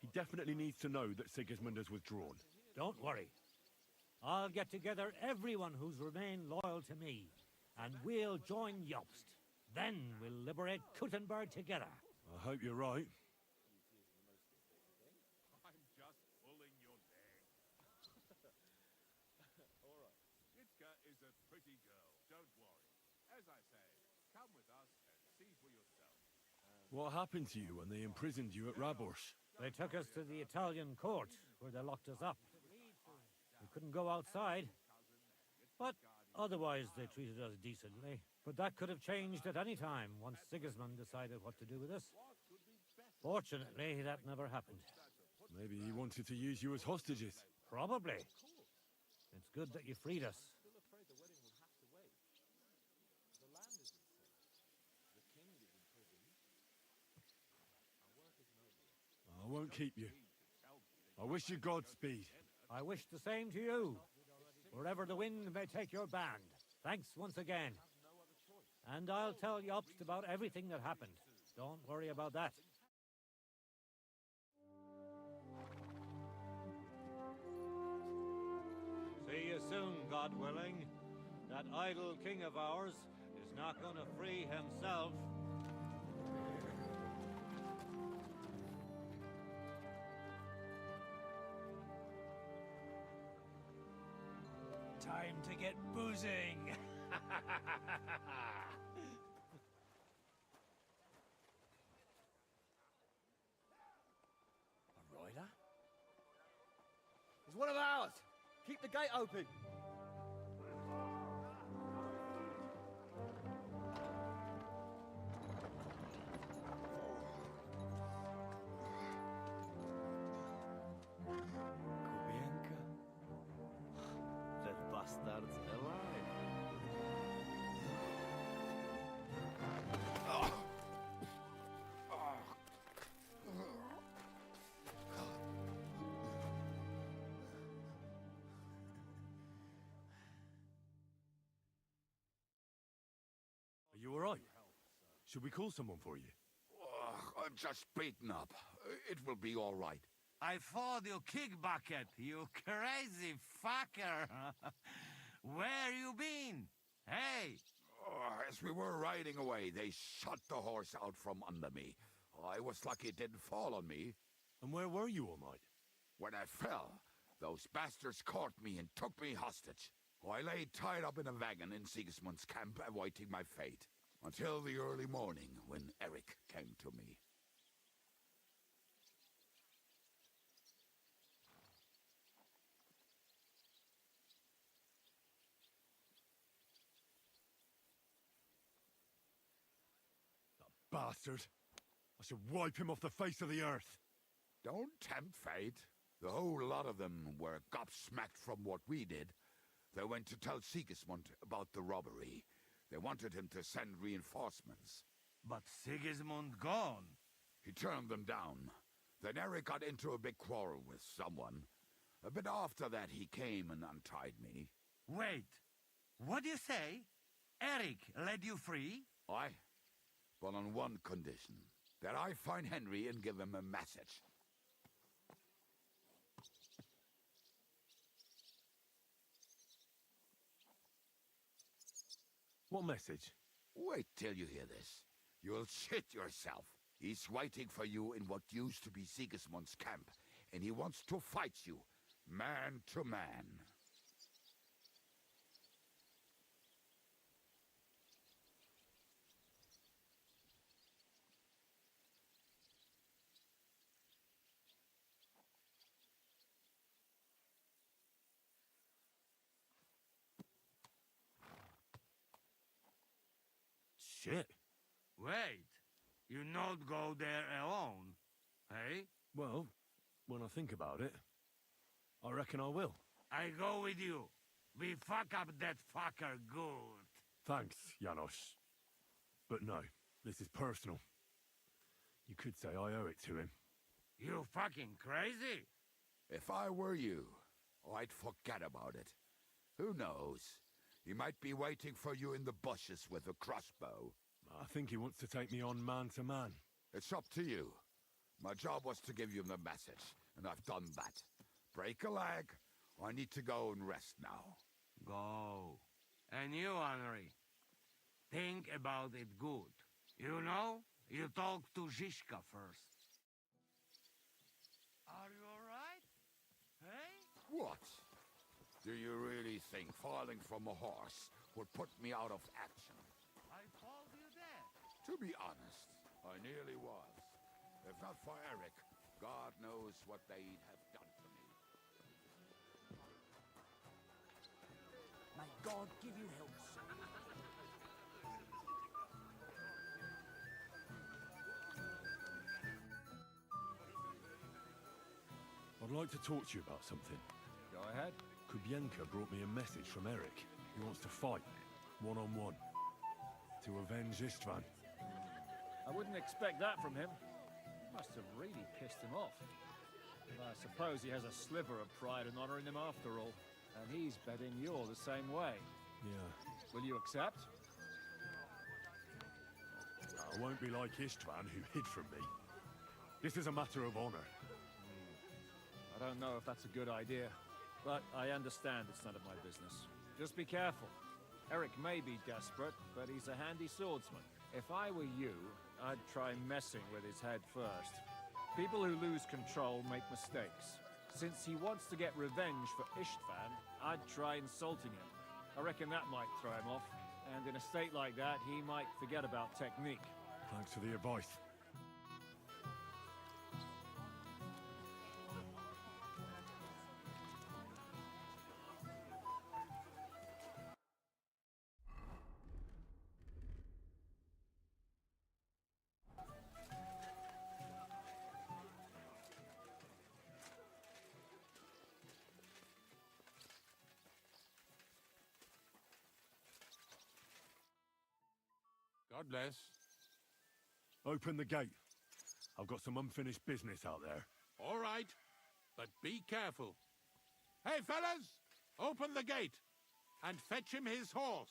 He definitely needs to know that Sigismund has withdrawn. Don't worry. I'll get together everyone who's remained loyal to me, and we'll join Jobst. Then we'll liberate Kuttenberg together. I hope you're right. I'm just pulling your leg. All right. Yitzka is a pretty girl. Don't worry. As I say, come with us and see for yourself. What happened to you when they imprisoned you at Raborsh? They took us to the Italian court, where they locked us up. We couldn't go outside. But otherwise they treated us decently. But that could have changed at any time, once Sigismund decided what to do with us. Fortunately, that never happened. Maybe he wanted to use you as hostages. Probably. It's good that you freed us. I won't keep you. I wish you Godspeed. I wish the same to you. Wherever the wind may take your band. Thanks once again. And I'll tell Jobst about everything that happened. Don't worry about that. See you soon, God willing. That idle king of ours is not going to free himself. Time to get boozing. A rider? He's one of ours. Keep the gate open. Kubienka? That bastard's alive. Are you all right? Should we call someone for you? I'm just beaten up. It will be all right. I found you, kick bucket, you crazy fucker. Where you been? Hey! As we were riding away, they shot the horse out from under me. I was lucky it didn't fall on me. And where were you all night? When I fell, those bastards caught me and took me hostage. I lay tied up in a wagon in Sigismund's camp, awaiting my fate. Until the early morning, when Eric came to me. Bastard! I should wipe him off the face of the earth. Don't tempt fate. The whole lot of them were gobsmacked from what we did. They went to tell Sigismund about the robbery. They wanted him to send reinforcements. But Sigismund gone. He turned them down. Then Eric got into a big quarrel with someone. A bit after that, he came and untied me. Wait, what do you say? Eric led you free? Aye, but on one condition. That I find Henry and give him a message. What message? Wait till you hear this. You'll shit yourself. He's waiting for you in what used to be Sigismund's camp, and he wants to fight you, man to man. Shit. Wait, you not go there alone, hey? Well, when I think about it, I reckon I will. I go with you. We fuck up that fucker good. Thanks, Janos. But no, this is personal. You could say I owe it to him. You fucking crazy? If I were you, I'd forget about it. Who knows? He might be waiting for you in the bushes with a crossbow. I think he wants to take me on man to man. It's up to you. My job was to give you the message, and I've done that. Break a leg. I need to go and rest now. Go. And you, Henry? Think about it good. You know, you talk to Zizka first. Are you all right? Hey? What? Do you really think falling from a horse would put me out of action? I called you dead. To be honest, I nearly was. If not for Eric, God knows what they'd have done to me. May God give you help, sir. I'd like to talk to you about something. Go ahead. Kubienka brought me a message from Eric. He wants to fight, one-on-one, to avenge Istvan. I wouldn't expect that from him. Must have really pissed him off. But I suppose he has a sliver of pride and honor in him after all. And he's betting you're the same way. Yeah. Will you accept? I won't be like Istvan, who hid from me. This is a matter of honor. I don't know if that's a good idea, but I understand it's none of my business. Just be careful. Eric may be desperate, but he's a handy swordsman. If I were you, I'd try messing with his head first. People who lose control make mistakes. Since he wants to get revenge for Istvan, I'd try insulting him. I reckon that might throw him off. And in a state like that, he might forget about technique. Thanks for the advice. God bless. Open the gate. I've got some unfinished business out there. All right, but be careful. Hey, fellas! Open the gate and fetch him his horse.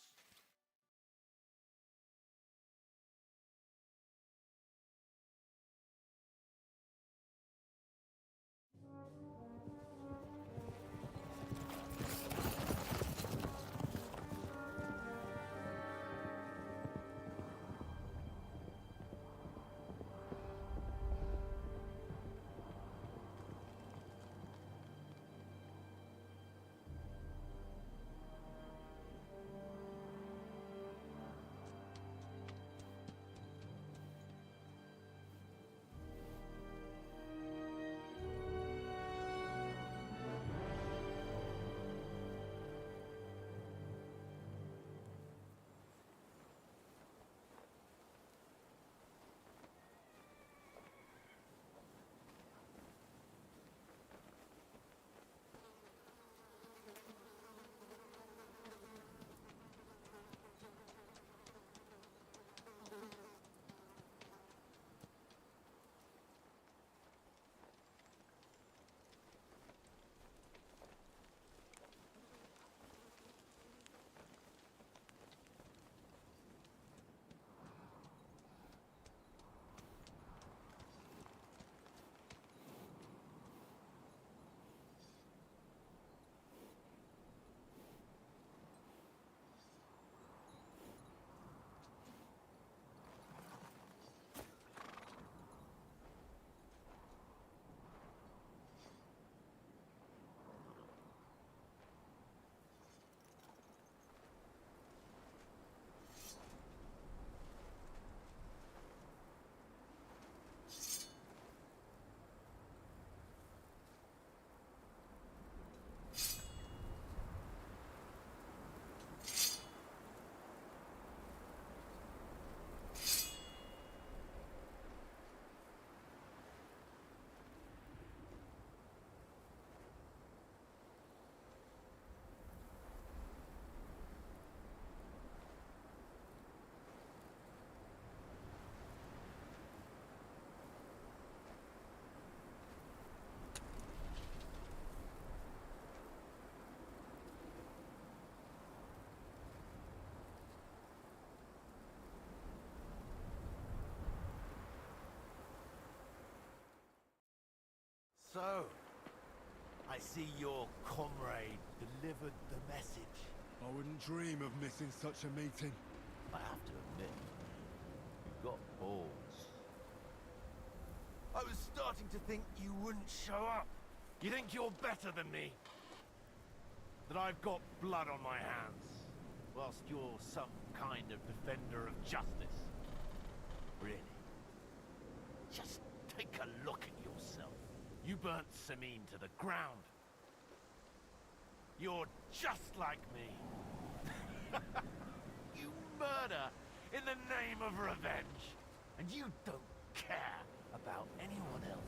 So, I see your comrade delivered the message. I wouldn't dream of missing such a meeting. I have to got balls. I was starting to think you wouldn't show up. You think you're better than me? That I've got blood on my hands, whilst you're some kind of defender of justice? Really? Just take a look at yourself. You burnt Sameen to the ground. You're just like me. You murder in the name of revenge, and you don't care about anyone else.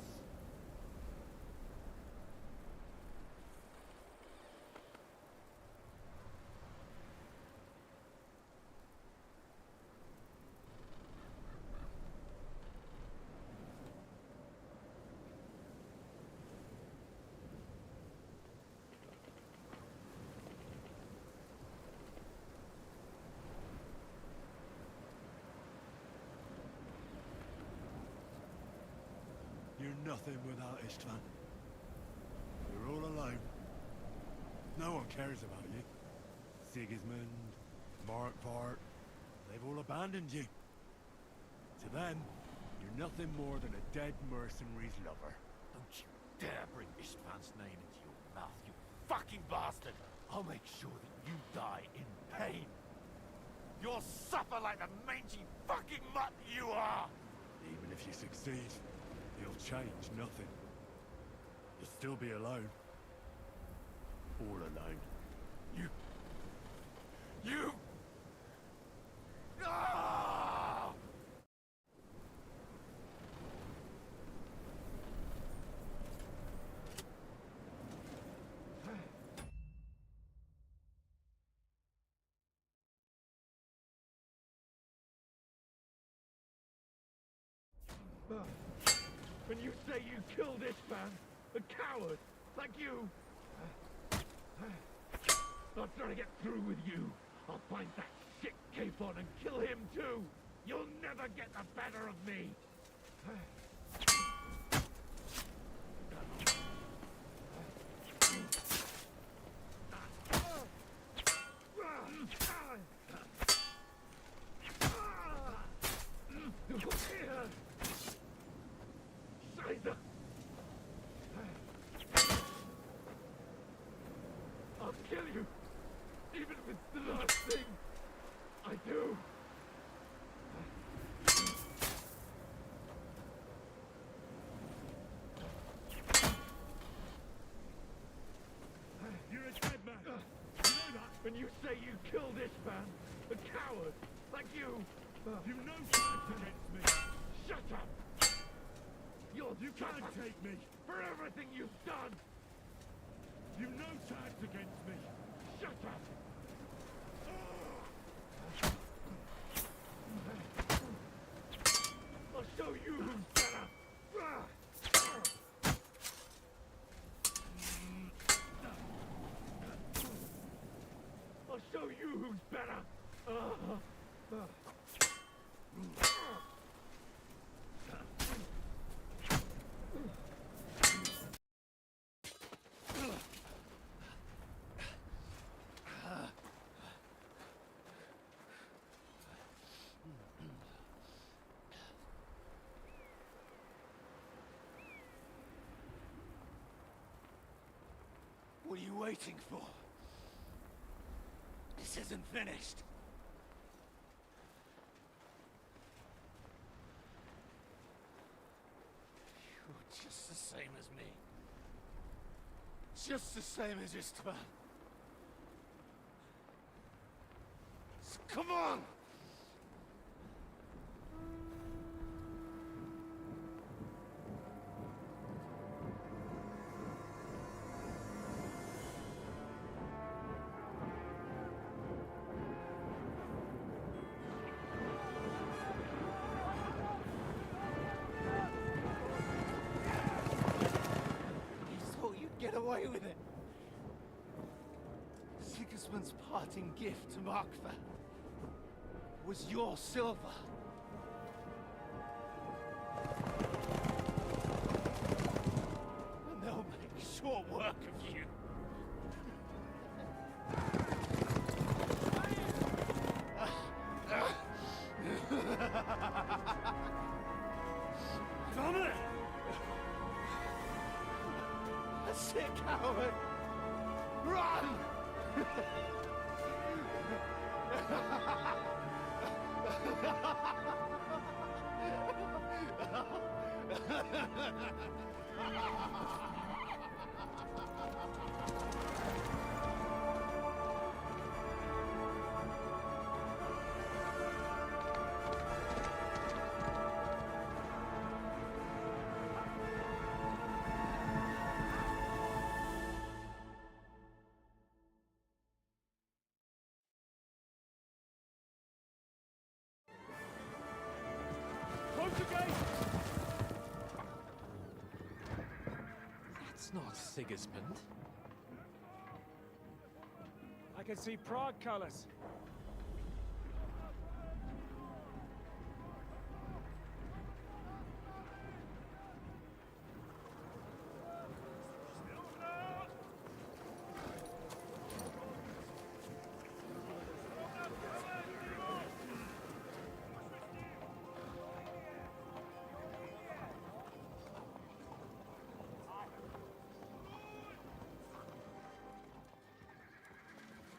You're nothing without Istvan. You're all alone. No one cares about you. Sigismund, Markvart, they've all abandoned you. To them, you're nothing more than a dead mercenary's lover. Don't you dare bring Istvan's name into your mouth, you fucking bastard! I'll make sure that you die in pain. You'll suffer like the mangy fucking mutt you are! Even if you succeed, you'll change nothing. You'll still be alone. All alone. You... Ah! When you say you killed Istvan, a coward, like you... I'm trying to get through with you. I'll find that shit Capon and kill him too. You'll never get the better of me. I'll kill you, even if it's the last thing I do. You're a dead man. You know that? When you say you killed Istvan, a coward, like you... You've no chance against me. Shut up! You can't take me for everything you've done! You've no chance against me! Shut up! I'll show you who's better! I'll show you who's better! What are you waiting for? This isn't finished. You're just the same as me. Just the same as Istvan. So come on! Get away with it. Sigismund's parting gift to Markva was your silver. And they'll make short work of you. it, coward! Run! Close the gate! That's not Sigismund. I can see Prague colors.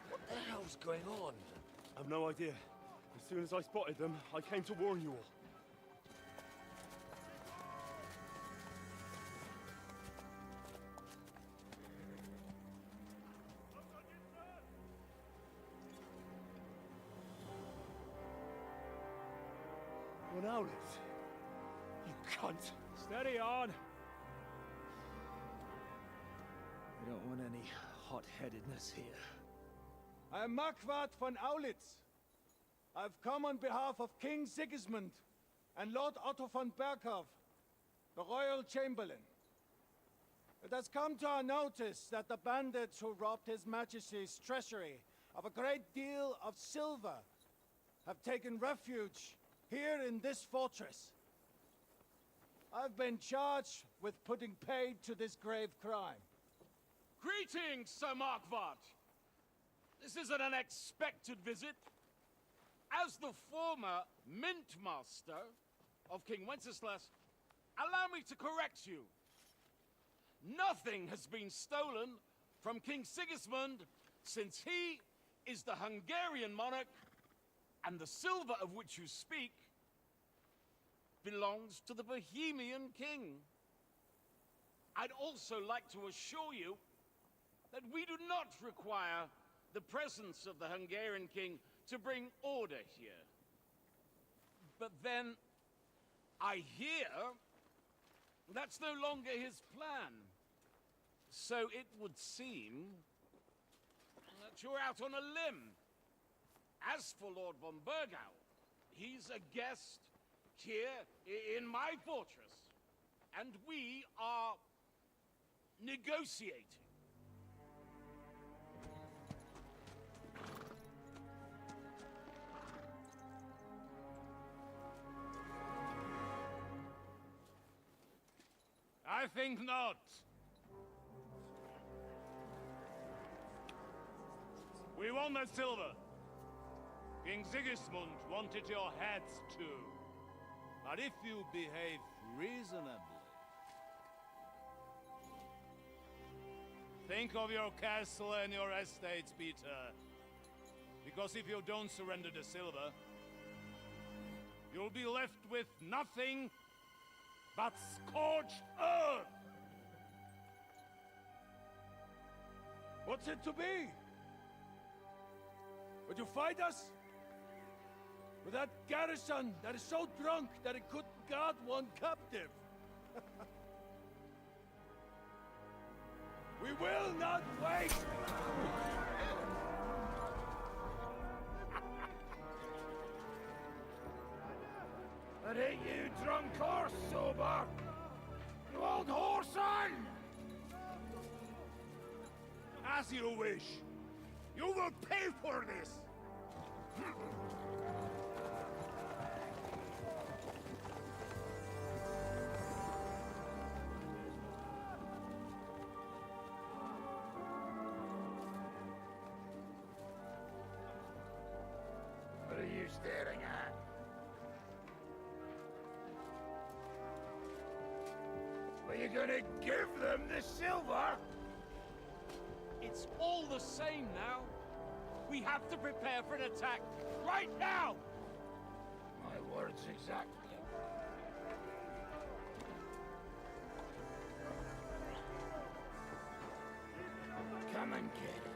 What the hell's going on? I've no idea. As soon as I spotted them, I came to warn you all. What out it? You cunt! Steady on. We don't want any hot-headedness here. I am Markwart von Aulitz. I've come on behalf of King Sigismund and Lord Otto von Berghoff, the Royal Chamberlain. It has come to our notice that the bandits who robbed His Majesty's treasury of a great deal of silver have taken refuge here in this fortress. I've been charged with putting paid to this grave crime. Greetings, Sir Markwart! This is an unexpected visit. As the former Mint Master of King Wenceslas, allow me to correct you. Nothing has been stolen from King Sigismund since he is the Hungarian monarch, and the silver of which you speak belongs to the Bohemian king. I'd also like to assure you that we do not require the presence of the Hungarian king to bring order here. But then, I hear that's no longer his plan. So it would seem that you're out on a limb. As for Lord von Bergau, he's a guest here in my fortress, and we are negotiating. I think not. We want that silver. King Sigismund wanted your heads too. But if you behave reasonably... Think of your castle and your estates, Peter. Because if you don't surrender the silver, you'll be left with nothing but scorched earth! What's it to be? Would you fight us? With that garrison that is so drunk that it couldn't guard one captive? We will not wait! But ain't you drunk or sober? You old whoreson! As you wish. You will pay for this! What are you staring at? Were you gonna give them the silver? It's all the same now. We have to prepare for an attack right now! My words exactly. Come and get it.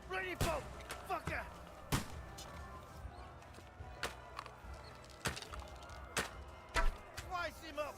Bloody boat! Fucker! Slice him up!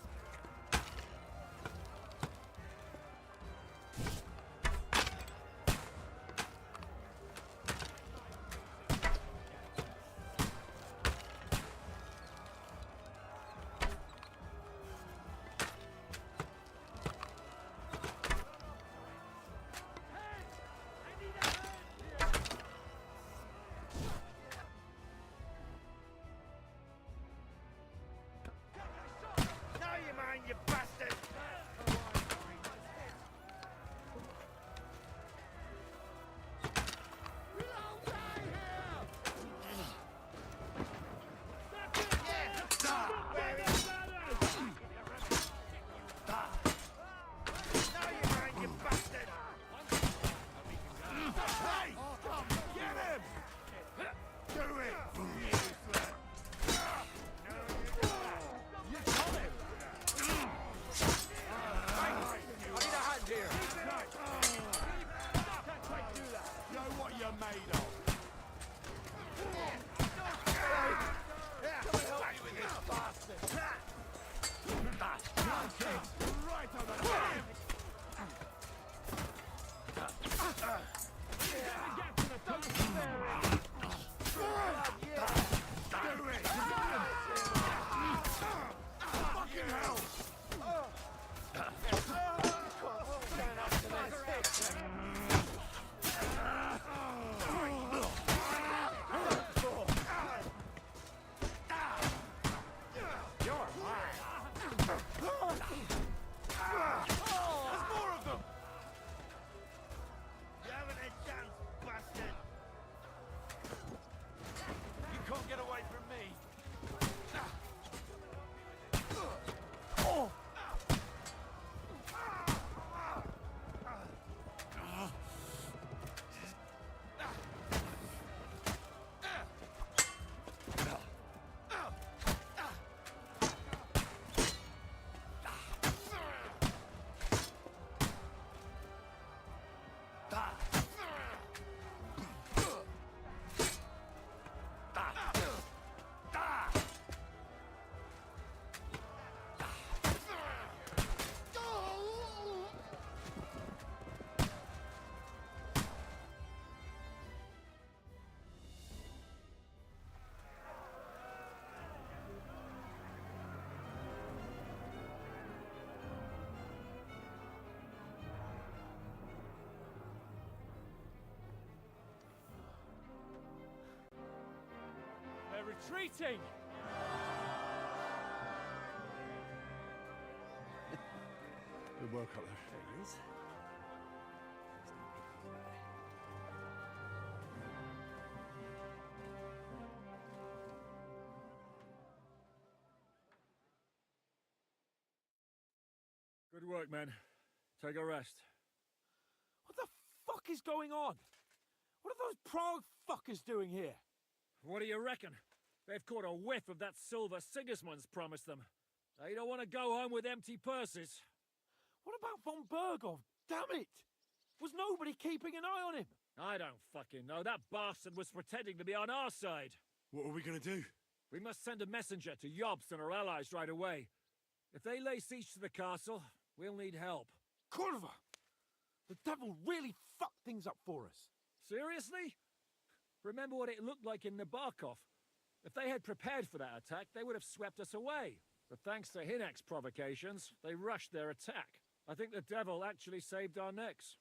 retreating! Good work up there. There he is. Good work, men. Take a rest. What the fuck is going on? What are those Prague fuckers doing here? What do you reckon? They've caught a whiff of that silver Sigismund's promised them. They don't want to go home with empty purses. What about von Bergov? Damn it! Was nobody keeping an eye on him? I don't fucking know. That bastard was pretending to be on our side. What are we gonna do? We must send a messenger to Jobst and our allies right away. If they lay siege to the castle, we'll need help. Kurva! The devil really fucked things up for us. Seriously? Remember what it looked like in Nabokov. If they had prepared for that attack, they would have swept us away. But thanks to Hinek's provocations, they rushed their attack. I think the devil actually saved our necks.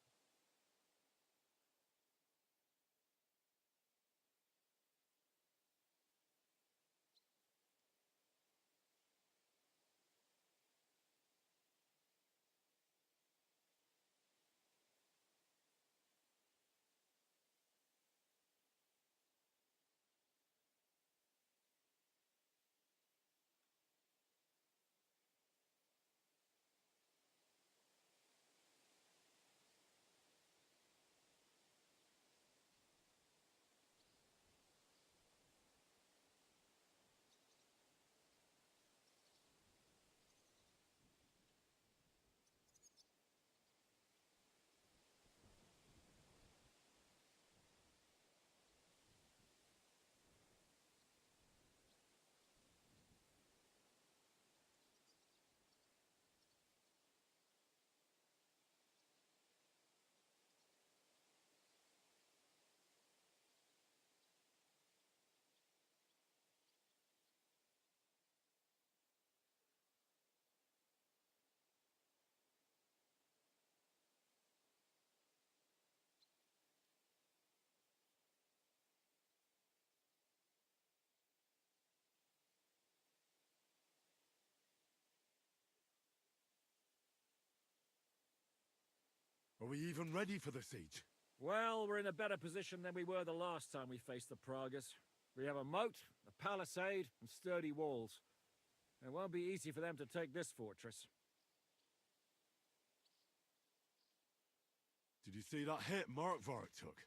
Are we even ready for the siege? Well, we're in a better position than we were the last time we faced the Pragas. We have a moat, a palisade, and sturdy walls. It won't be easy for them to take this fortress. Did you see that hit Markvark took?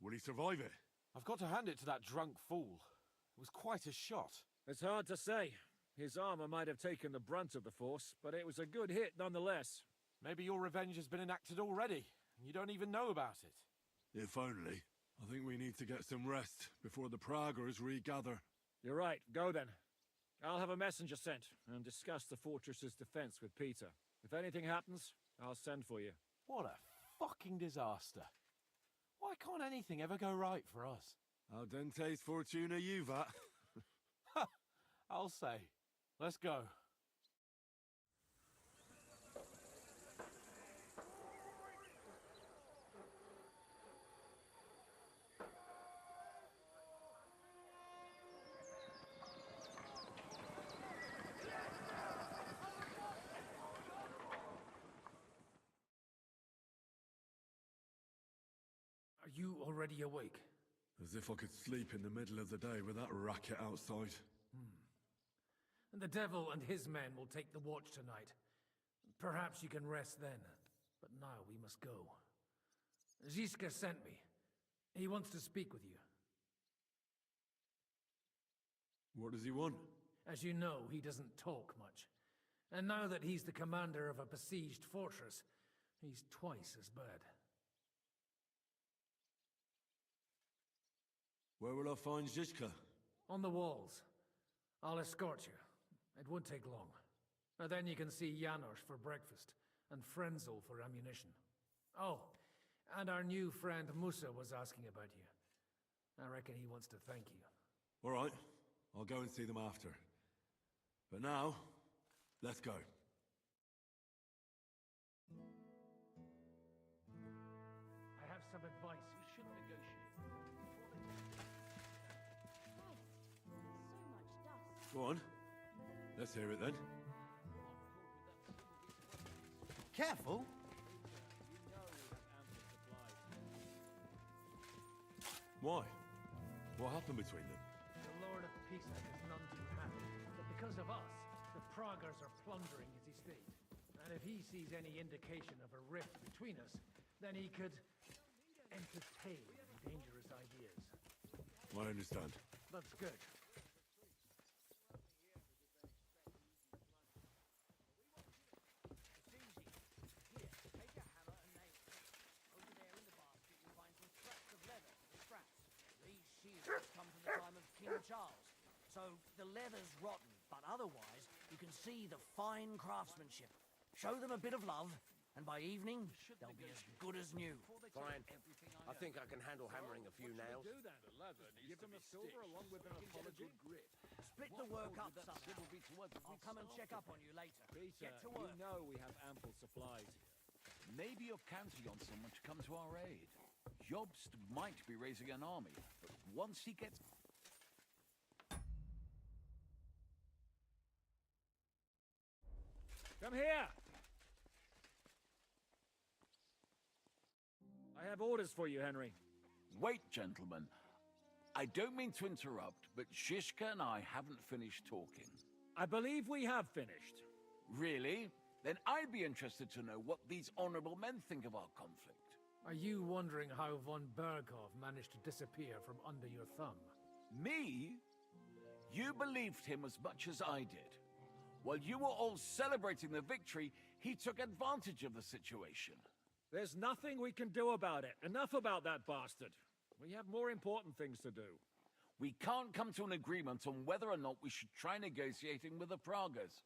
Will he survive it? I've got to hand it to that drunk fool. It was quite a shot. It's hard to say. His armor might have taken the brunt of the force, but it was a good hit nonetheless. Maybe your revenge has been enacted already, and you don't even know about it. If only. I think we need to get some rest before the Praggers regather. You're right. Go then. I'll have a messenger sent and discuss the fortress's defense with Peter. If anything happens, I'll send for you. What a fucking disaster. Why can't anything ever go right for us? Al dente's fortuna juvat. Ha! I'll say. Let's go. Are you already awake? As if I could sleep in the middle of the day with that racket outside. And the devil and his men will take the watch tonight. Perhaps you can rest then. But now we must go. Ziska sent me. He wants to speak with you. What does he want? As you know, he doesn't talk much. And now that he's the commander of a besieged fortress, he's twice as bad. Where will I find Zizka? On the walls. I'll escort you. It won't take long. And then you can see Janos for breakfast, and Frenzel for ammunition. Oh, and our new friend Musa was asking about you. I reckon he wants to thank you. All right, I'll go and see them after. But now, let's go. I have some advice. We shouldn't negotiate. Go on. Let's hear it then. Careful! Why? What happened between them? The Lord of Pisa is none too happy, but because of us, the Pragas are plundering his estate. And if he sees any indication of a rift between us, then he could entertain dangerous ideas. I understand. That's good. Come from the time of King Charles. So the leather's rotten, but otherwise you can see the fine craftsmanship. Show them a bit of love, and by evening they'll be as good as new. Fine. I think I can handle hammering a few nails. Give them a silver along with an apology. Split the work up somehow. I'll come and check up on you later. Get to work. You know we have ample supplies here. Maybe you're counting on someone to come to our aid. Jobst might be raising an army, but once he gets... Come here! I have orders for you, Henry. Wait, gentlemen. I don't mean to interrupt, but Shishka and I haven't finished talking. I believe we have finished. Really? Then I'd be interested to know what these honorable men think of our conflict. Are you wondering how von Berghoff managed to disappear from under your thumb? Me? You believed him as much as I did. While you were all celebrating the victory, he took advantage of the situation. There's nothing we can do about it. Enough about that bastard. We have more important things to do. We can't come to an agreement on whether or not we should try negotiating with the Pragas.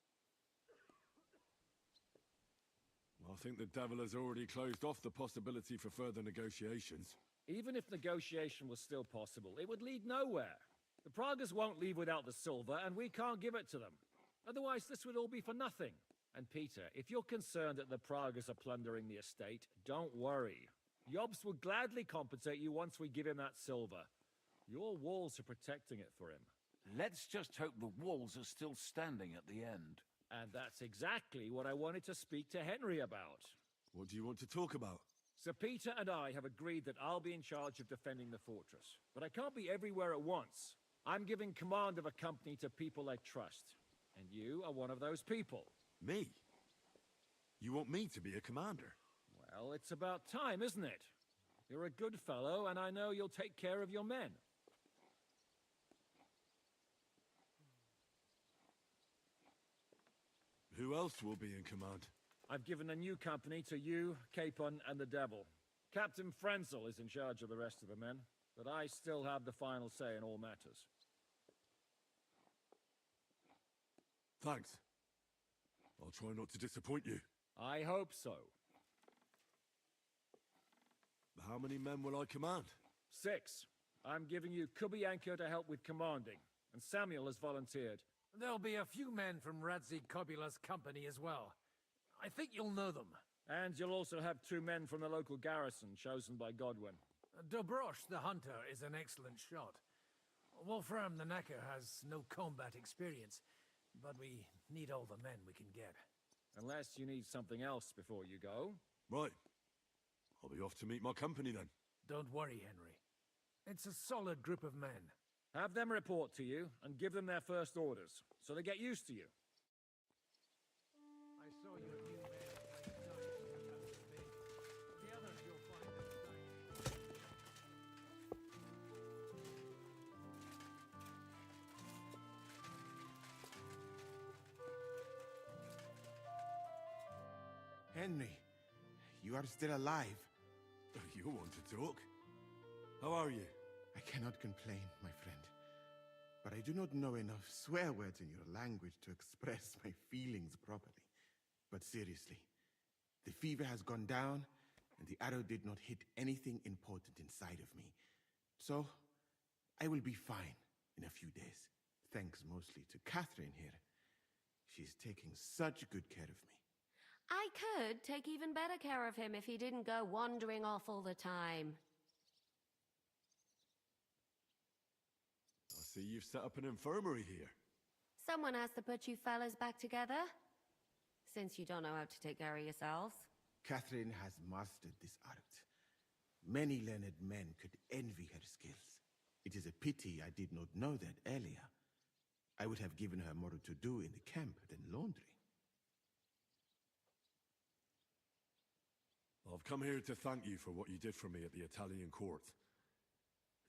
I think the devil has already closed off the possibility for further negotiations. Even if negotiation was still possible, it would lead nowhere. The Pragas won't leave without the silver, and we can't give it to them. Otherwise, this would all be for nothing. And Peter, if you're concerned that the Pragas are plundering the estate, don't worry. Jobst will gladly compensate you once we give him that silver. Your walls are protecting it for him. Let's just hope the walls are still standing at the end. And that's exactly what I wanted to speak to Henry about. What do you want to talk about? Sir Peter and I have agreed that I'll be in charge of defending the fortress. But I can't be everywhere at once. I'm giving command of a company to people I trust. And you are one of those people. Me? You want me to be a commander? Well, it's about time, isn't it? You're a good fellow, and I know you'll take care of your men. Who else will be in command? I've given a new company to you, Capon, and the Devil. Captain Frenzel is in charge of the rest of the men, but I still have the final say in all matters. Thanks. I'll try not to disappoint you. I hope so. How many men will I command? 6. I'm giving you Kubianka to help with commanding, and Samuel has volunteered. There'll be a few men from Radzi Kobula's company as well. I think you'll know them. And you'll also have 2 men from the local garrison, chosen by Godwin. Dobrosh, the hunter, is an excellent shot. Wolfram the Knacker has no combat experience, but we need all the men we can get. Unless you need something else before you go. Right. I'll be off to meet my company then. Don't worry, Henry. It's a solid group of men. Have them report to you, and give them their first orders, so they get used to you. I saw you at New Man playing dice. The others you'll find inside. Henry, you are still alive. You want to talk? How are you? I cannot complain, my friend. But I do not know enough swear words in your language to express my feelings properly. But seriously, the fever has gone down, and the arrow did not hit anything important inside of me. So, I will be fine in a few days. Thanks mostly to Catherine here. She's taking such good care of me. I could take even better care of him if he didn't go wandering off all the time. I see you've set up an infirmary here. Someone has to put you fellas back together. Since you don't know how to take care of yourselves. Catherine has mastered this art. Many learned men could envy her skills. It is a pity I did not know that earlier. I would have given her more to do in the camp than laundry. I've come here to thank you for what you did for me at the Italian court.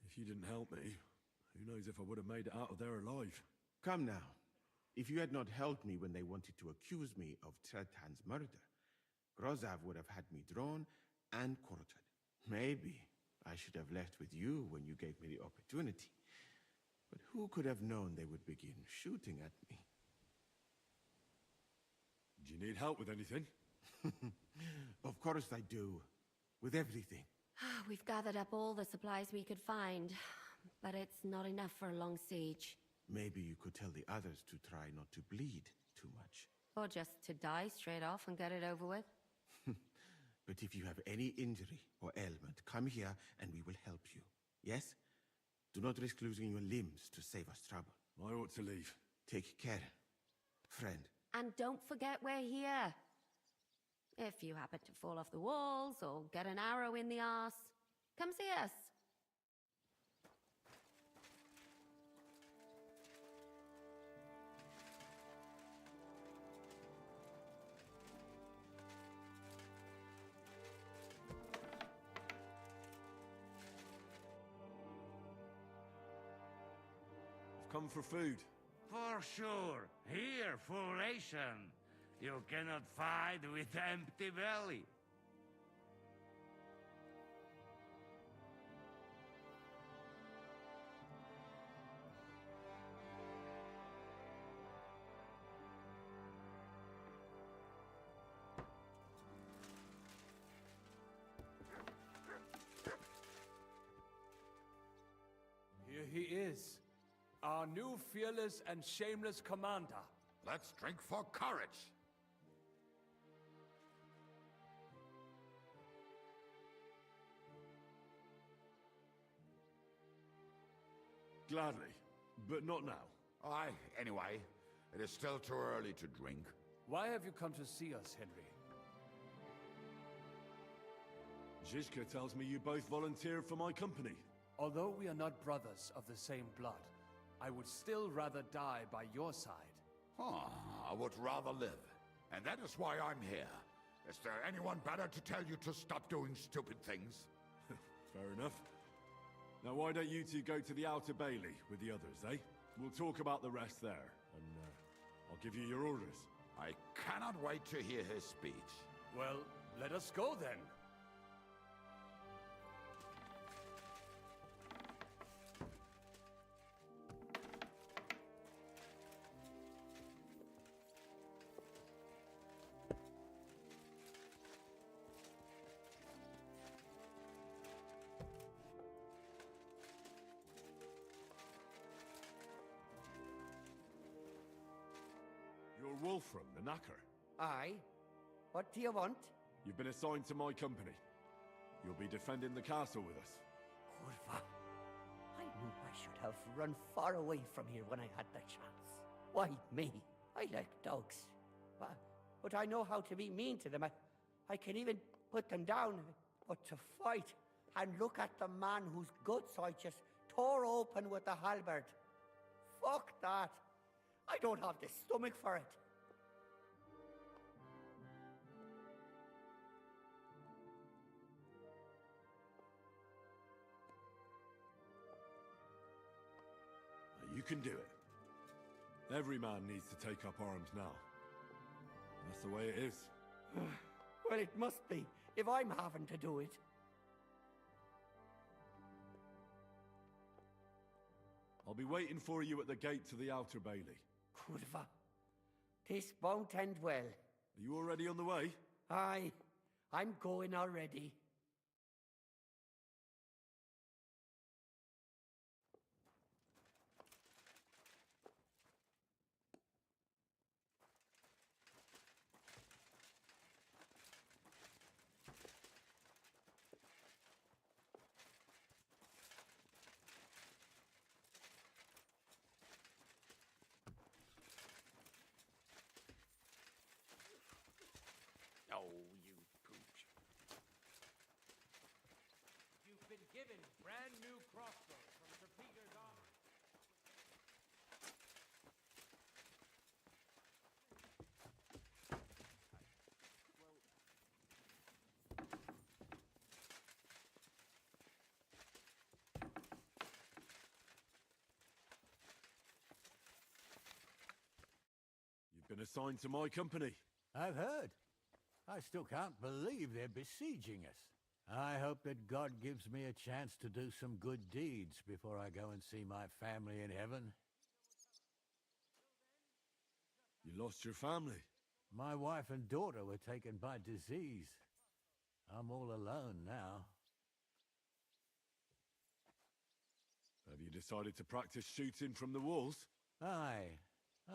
If you didn't help me, who knows if I would have made it out of there alive. Come now. If you had not helped me when they wanted to accuse me of Tretan's murder, Grozav would have had me drawn and quartered. Maybe I should have left with you when you gave me the opportunity. But who could have known they would begin shooting at me? Do you need help with anything? Of course I do. With everything. We've gathered up all the supplies we could find, but it's not enough for a long siege. Maybe you could tell the others to try not to bleed too much. Or just to die straight off and get it over with. But if you have any injury or ailment, come here and we will help you. Yes? Do not risk losing your limbs to save us trouble. I ought to leave. Take care, friend. And don't forget we're here. If you happen to fall off the walls or get an arrow in the arse, come see us. I've come for food. For sure. Here, full ration. You cannot fight with empty belly. Here he is, our new fearless and shameless commander. Let's drink for courage. Gladly, but not now. Anyway, it is still too early to drink. Why have you come to see us, Henry? Zizka tells me you both volunteered for my company. Although we are not brothers of the same blood, I would still rather die by your side. I would rather live. And that is why I'm here. Is there anyone better to tell you to stop doing stupid things? Fair enough. Now why don't you two go to the Outer Bailey with the others, eh? We'll talk about the rest there, and I'll give you your orders. I cannot wait to hear his speech. Well, let us go then. You're Wolfram, the Knacker. Aye. What do you want? You've been assigned to my company. You'll be defending the castle with us. Kurva. I knew I should have run far away from here when I had the chance. Why me? I like dogs. But I know how to be mean to them. I can even put them down. But to fight and look at the man whose guts I just tore open with the halberd. Fuck that. I don't have the stomach for it. You can do it. Every man needs to take up arms now. That's the way it is. Well, it must be, if I'm having to do it. I'll be waiting for you at the gate to the Outer Bailey. Kurva. This won't end well. Are you already on the way? Aye. I'm going already. You've been assigned to my company. I've heard. I still can't believe they're besieging us. I hope that God gives me a chance to do some good deeds before I go and see my family in heaven. You lost your family? My wife and daughter were taken by disease. I'm all alone now. Have you decided to practice shooting from the walls? Aye.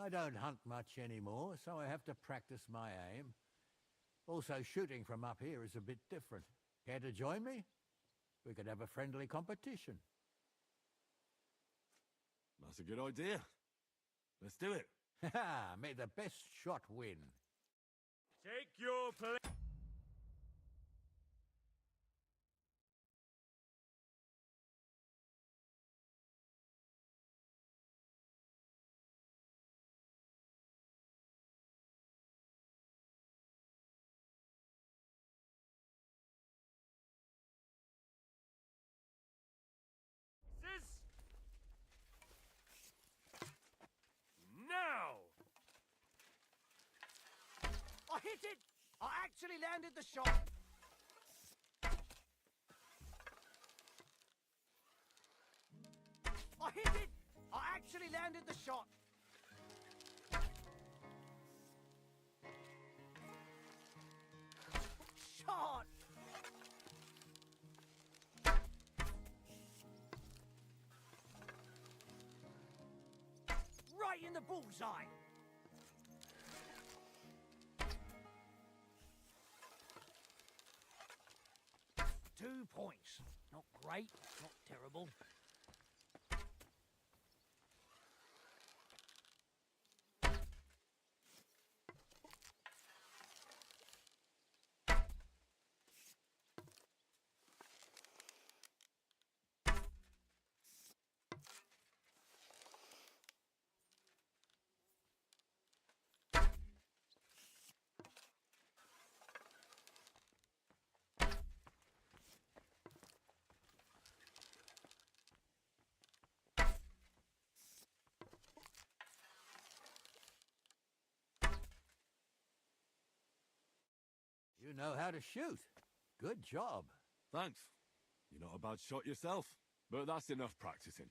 I don't hunt much anymore, so I have to practice my aim. Also, shooting from up here is a bit different. Care to join me? We could have a friendly competition. That's a good idea. Let's do it. Ha! May the best shot win. Take your place. Now! I hit it! I actually landed the shot! I hit it! I actually landed the shot! Shot! Right in the bullseye! Two points. Not great, not terrible. You know how to shoot. Good job. Thanks. You're not a bad shot yourself. But that's enough practicing.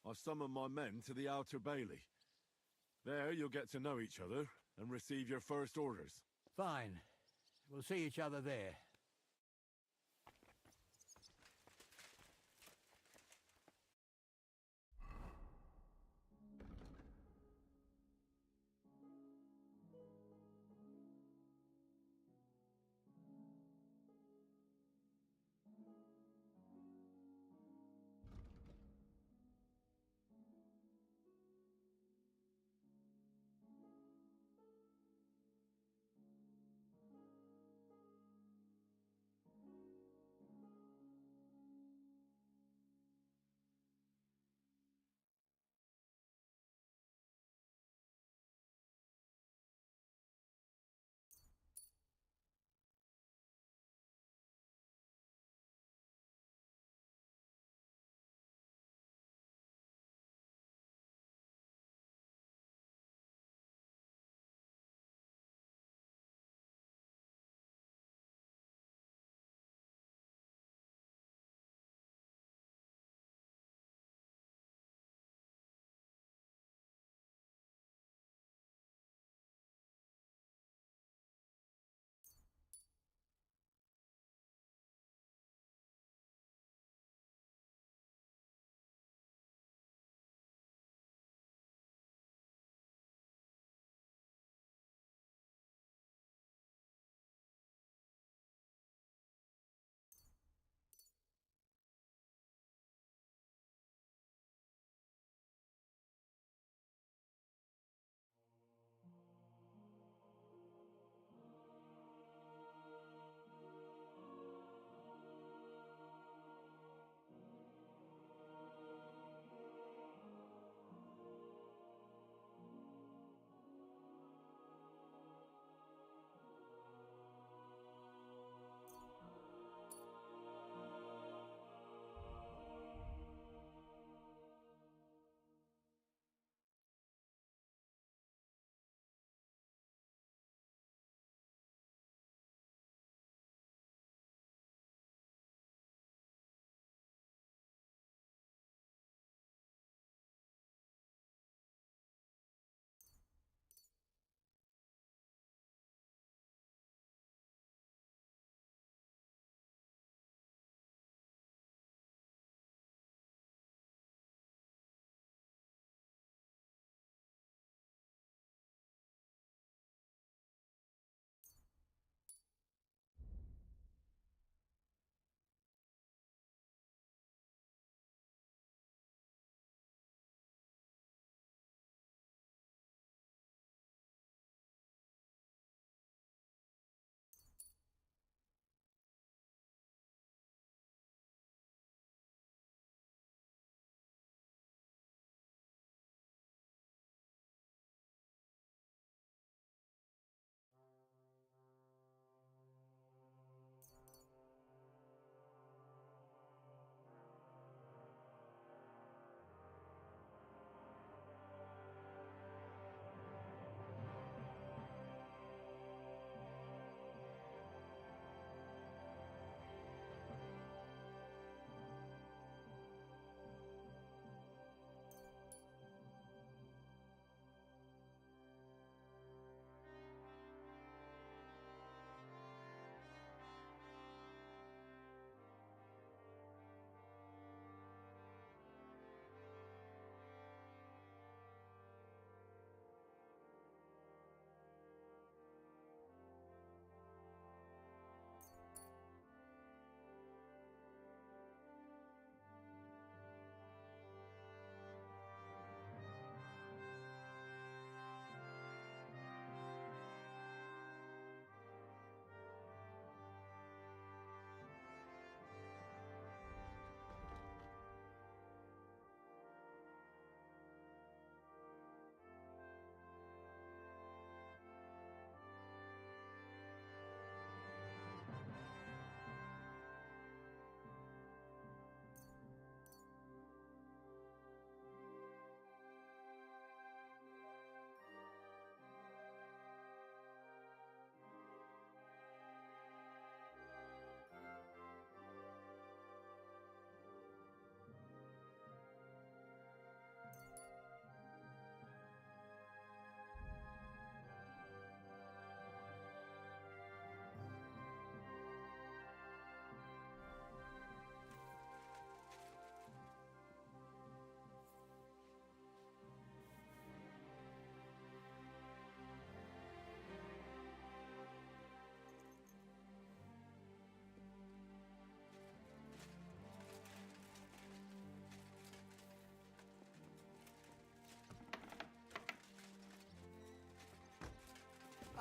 I've summoned my men to the outer bailey. There you'll get to know each other and receive your first orders. Fine. We'll see each other there.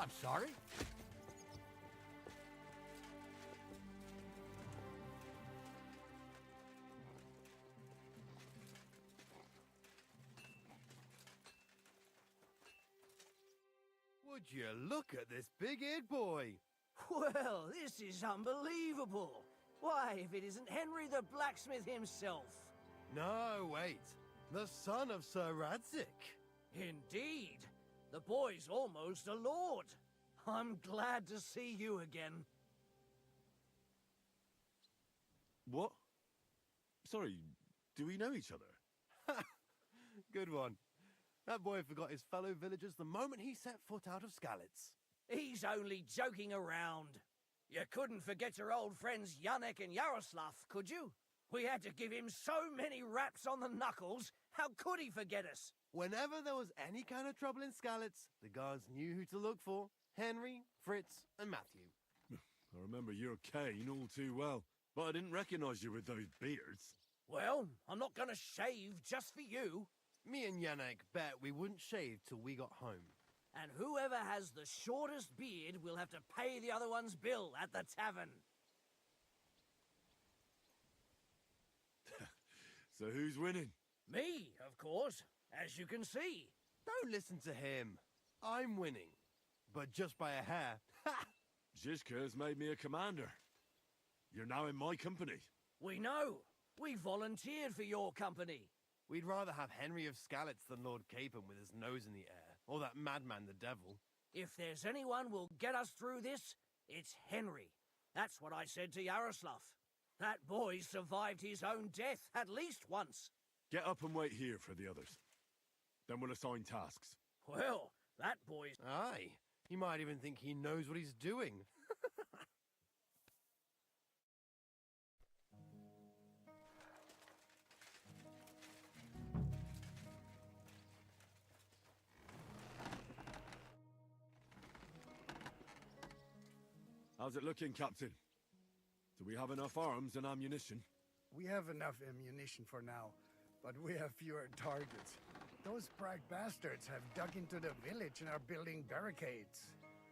I'm sorry? Would you look at this big-eared boy? Well, this is unbelievable. Why, if it isn't Henry the blacksmith himself. No, wait. The son of Sir Radzik. Indeed. The boy's almost a lord. I'm glad to see you again. What? Sorry, do we know each other? Good one. That boy forgot his fellow villagers the moment he set foot out of Skalitz. He's only joking around. You couldn't forget your old friends Yannick and Yaroslav, could you? We had to give him so many raps on the knuckles, how could he forget us? Whenever there was any kind of trouble in Skalitz, the guards knew who to look for. Henry, Fritz, and Matthew. I remember your cane all too well, but I didn't recognize you with those beards. Well, I'm not gonna shave just for you. Me and Yannick bet we wouldn't shave till we got home. And whoever has the shortest beard will have to pay the other one's bill at the tavern. So who's winning? Me, of course, as you can see. Don't listen to him. I'm winning, but just by a hair. Zizka's made me a commander. You're now in my company. We know. We volunteered for your company. We'd rather have Henry of Skalitz than Lord Capon with his nose in the air, or that madman the devil. If there's anyone will get us through this, it's Henry. That's what I said to Yaroslav. That boy survived his own death at least once. Get up and wait here for the others. Then we'll assign tasks. Well, that boy's... Aye, he might even think he knows what he's doing. How's it looking, Captain? Do we have enough arms and ammunition? We have enough ammunition for now, but we have fewer targets. Those brag bastards have dug into the village and are building barricades.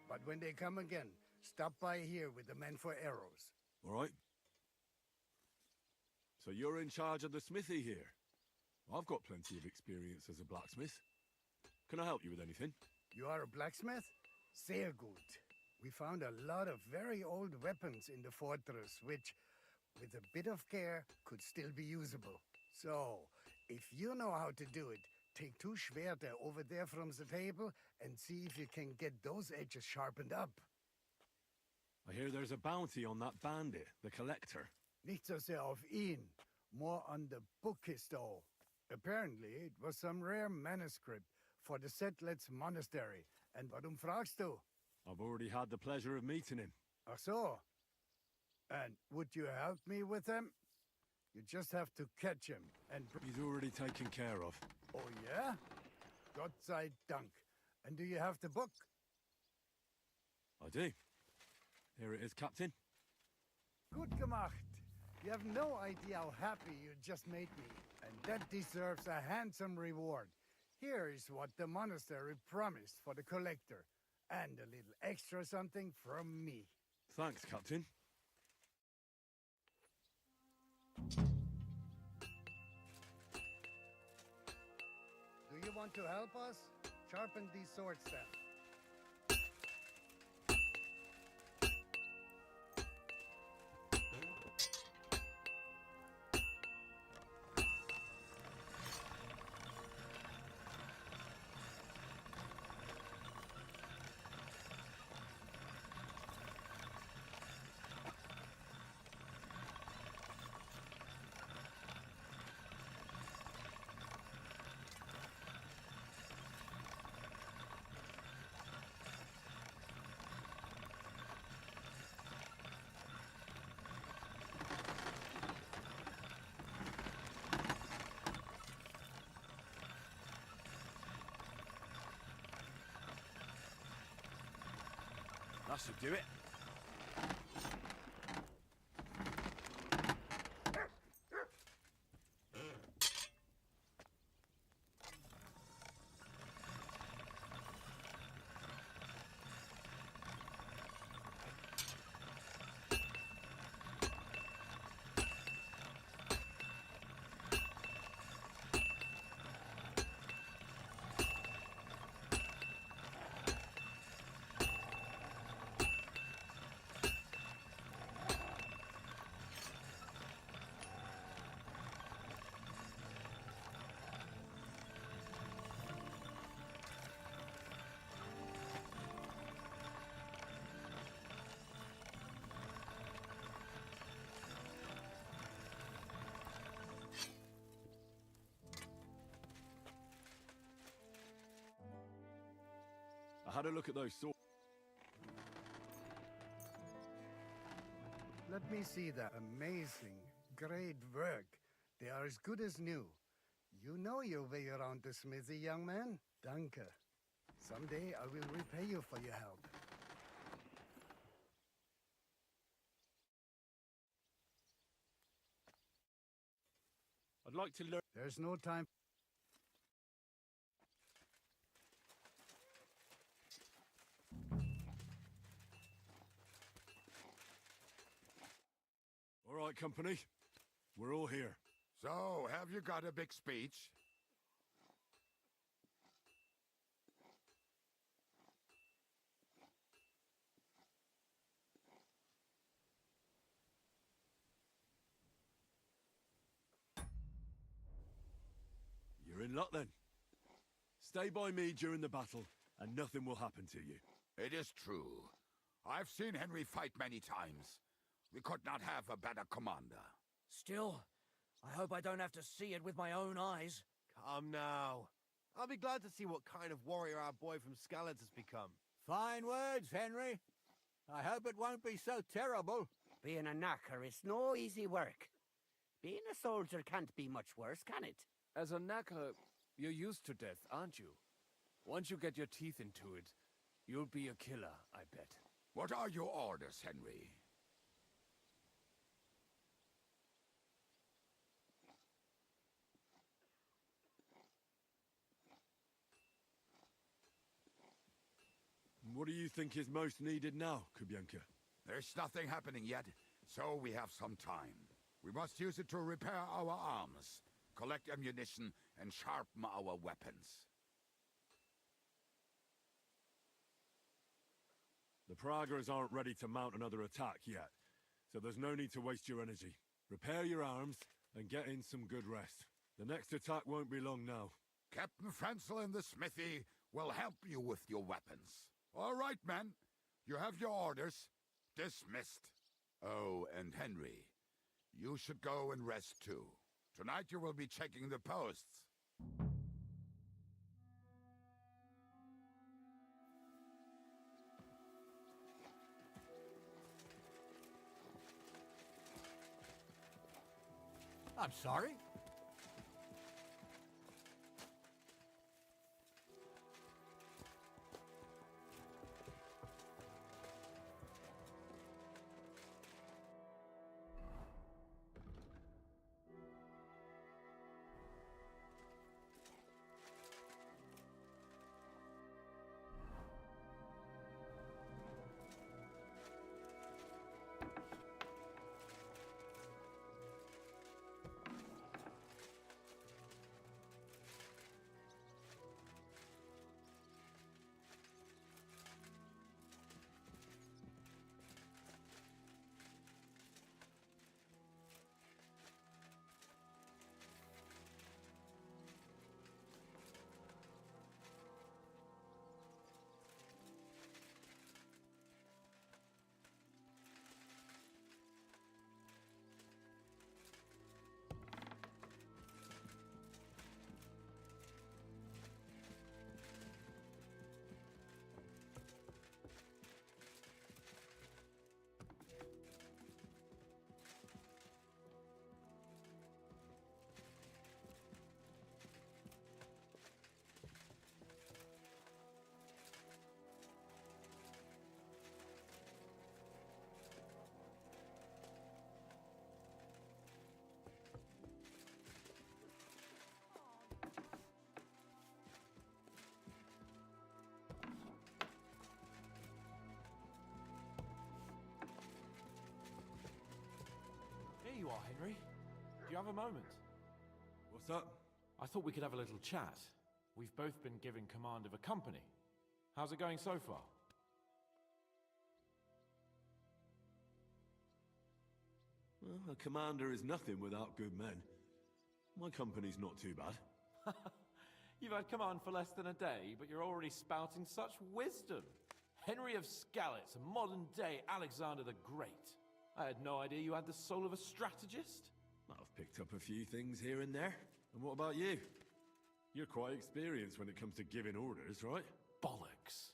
But when they come again, stop by here with the men for arrows. All right. So you're in charge of the smithy here? I've got plenty of experience as a blacksmith. Can I help you with anything? You are a blacksmith? Sehr gut. We found a lot of very old weapons in the fortress, which, with a bit of care, could still be usable. So, if you know how to do it, take 2 Schwerter over there from the table and see if you can get those edges sharpened up. I hear there's a bounty on that bandit, the Collector. Nicht so sehr auf ihn, more on the Bukistol. Apparently, it was some rare manuscript for the Settlets monastery. And warum fragst du? I've already had the pleasure of meeting him. Ach so. And would you help me with him? You just have to catch him and... He's already taken care of. Oh, yeah? Gott sei Dank. And do you have the book? I do. Here it is, Captain. Gut gemacht. You have no idea how happy you just made me. And that deserves a handsome reward. Here is what the monastery promised for the collector. And a little extra something from me. Thanks, Captain. Do you want to help us? Sharpen these swords then. That should do it. had a look at those swords. Let me see that. Amazing. Great work. They are as good as new. You know your way around the smithy, young man. Danke. Someday I will repay you for your help. I'd like to learn... There's no time. All right, company. We're all here. So, have you got a big speech? You're in luck then. Stay by me during the battle, and nothing will happen to you. It is true. I've seen Henry fight many times. We could not have a better commander. Still, I hope I don't have to see it with my own eyes. Come now. I'll be glad to see what kind of warrior our boy from Skalitz has become. Fine words, Henry. I hope it won't be so terrible. Being a knacker is no easy work. Being a soldier can't be much worse, can it? As a knacker, you're used to death, aren't you? Once you get your teeth into it, you'll be a killer, I bet. What are your orders, Henry? What do you think is most needed now, Kubienka? There's nothing happening yet, so we have some time. We must use it to repair our arms, collect ammunition, and sharpen our weapons. The Pragas aren't ready to mount another attack yet, so there's no need to waste your energy. Repair your arms and get in some good rest. The next attack won't be long now. Captain Frenzel in the smithy will help you with your weapons. All right, men. You have your orders. Dismissed. Oh, and Henry, you should go and rest too. Tonight you will be checking the posts. I'm sorry. Here you are, Henry. Do you have a moment? What's up? I thought we could have a little chat. We've both been given command of a company. How's it going so far? Well, a commander is nothing without good men. My company's not too bad. You've had command for less than a day, but you're already spouting such wisdom. Henry of Skalitz, a modern-day Alexander the Great. I had no idea you had the soul of a strategist. I've picked up a few things here and there. And what about you? You're quite experienced when it comes to giving orders, right? Bollocks.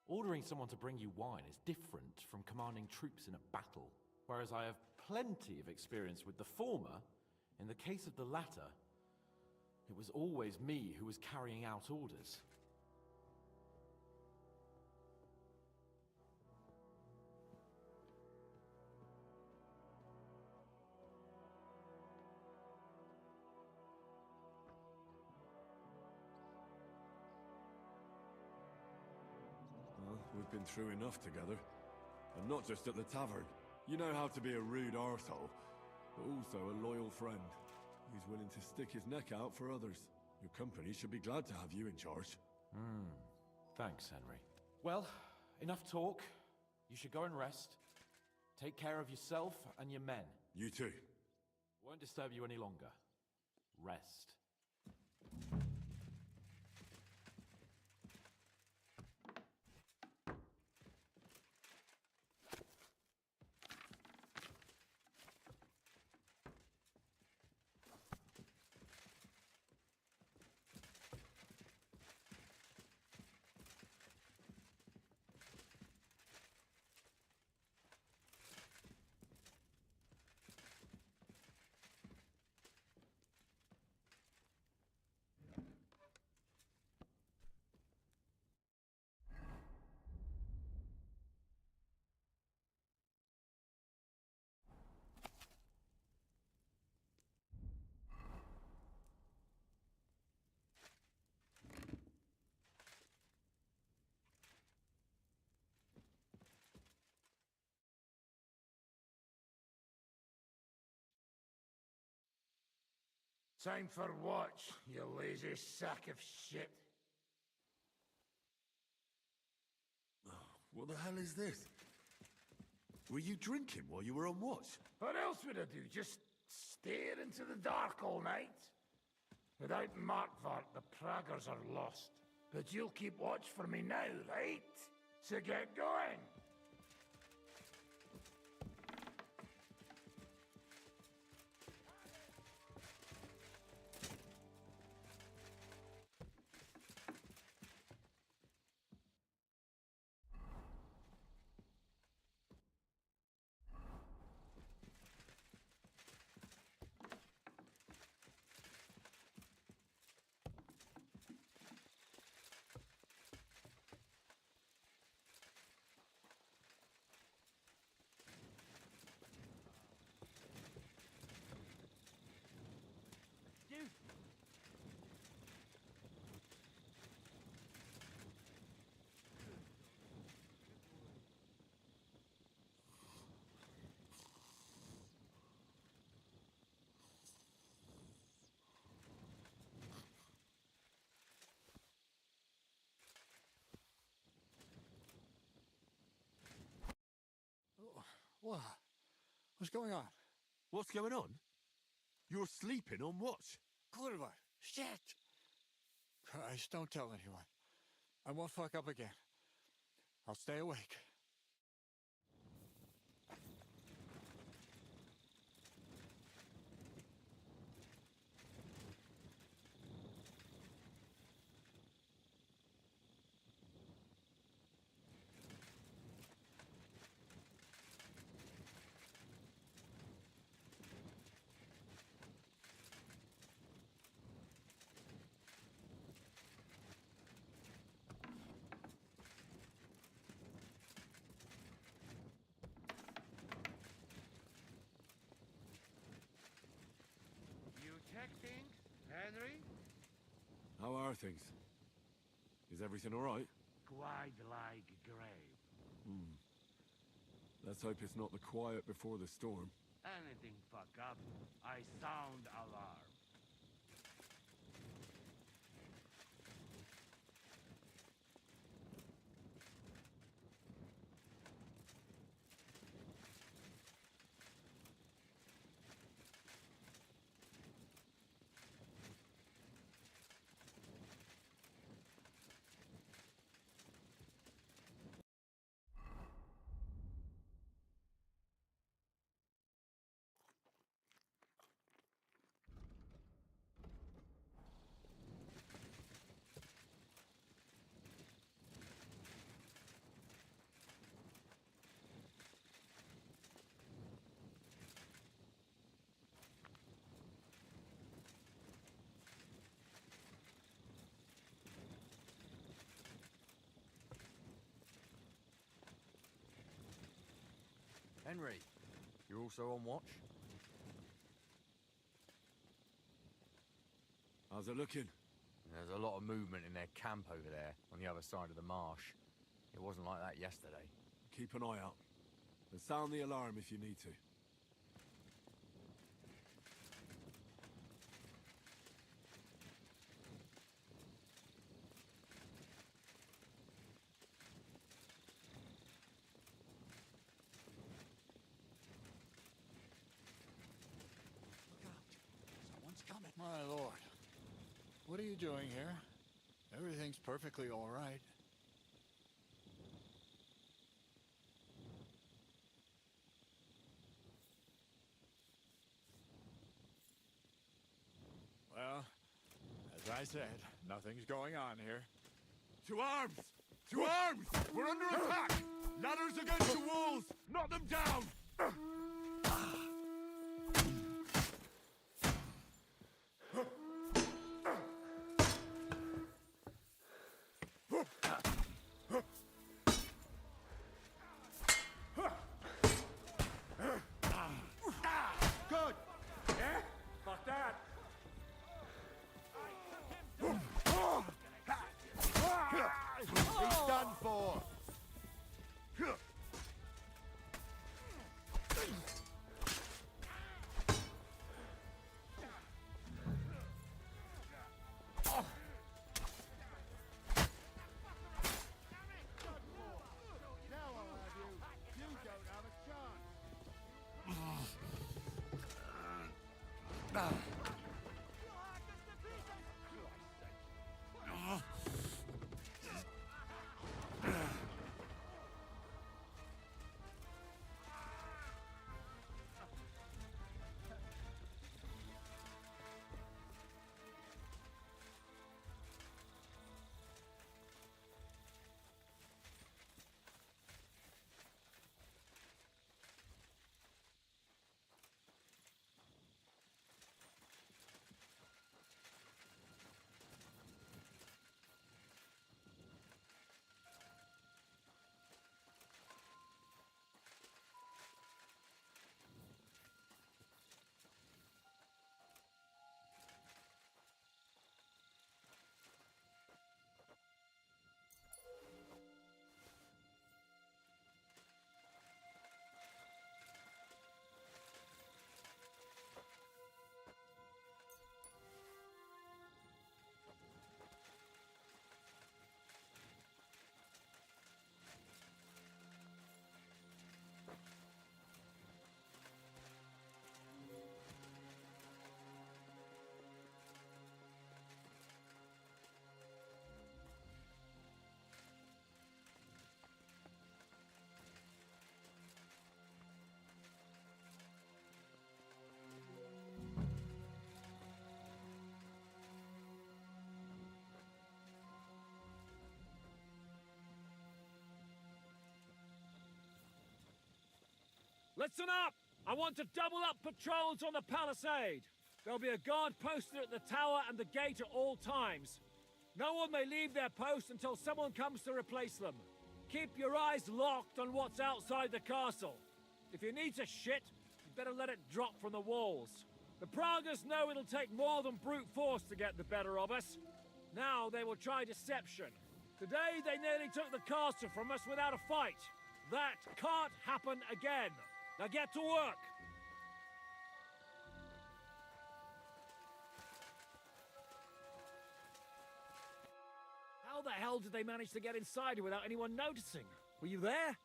Ordering someone to bring you wine is different from commanding troops in a battle. Whereas I have plenty of experience with the former, in the case of the latter, it was always me who was carrying out orders. Well, we've been through enough together. And not just at the tavern. You know how to be a rude arsehole, but also a loyal friend. Who's willing to stick his neck out for others. Your company should be glad to have you in charge. Thanks, Henry. Well, enough talk. You should go and rest. Take care of yourself and your men. You too. Won't disturb you any longer. Rest. Time for watch, you lazy sack of shit. What the hell is this? Were you drinking while you were on watch? What else would I do? Just stare into the dark all night? Without Markvart, the Praggers are lost. But you'll keep watch for me now, right? So get going! What? What's going on? What's going on? You're sleeping on watch. Kurva! Shit! Christ, don't tell anyone. I won't fuck up again. I'll stay awake. Things, Henry? How are things? Is everything all right? Quite like grave. Let's hope it's not the quiet before the storm. Anything fuck up, I sound alarm. Henry, you're also on watch? How's it looking? There's a lot of movement in their camp over there, on the other side of the marsh. It wasn't like that yesterday. Keep an eye out. And sound the alarm if you need to. Someone's coming. My lord. What are you doing here? Everything's perfectly all right. Well, as I said, nothing's going on here. To arms! To arms! We're under attack! Ladders against the walls! Knock them down! Good! Yeah? Fuck that! He's done for! Listen up! I want to double up patrols on the palisade. There'll be a guard posted at the tower and the gate at all times. No one may leave their post until someone comes to replace them. Keep your eyes locked on what's outside the castle. If you need to shit, you better let it drop from the walls. The Pragas know it'll take more than brute force to get the better of us. Now they will try deception. Today they nearly took the castle from us without a fight. That can't happen again. Now get to work! How the hell did they manage to get inside without anyone noticing? Were you there?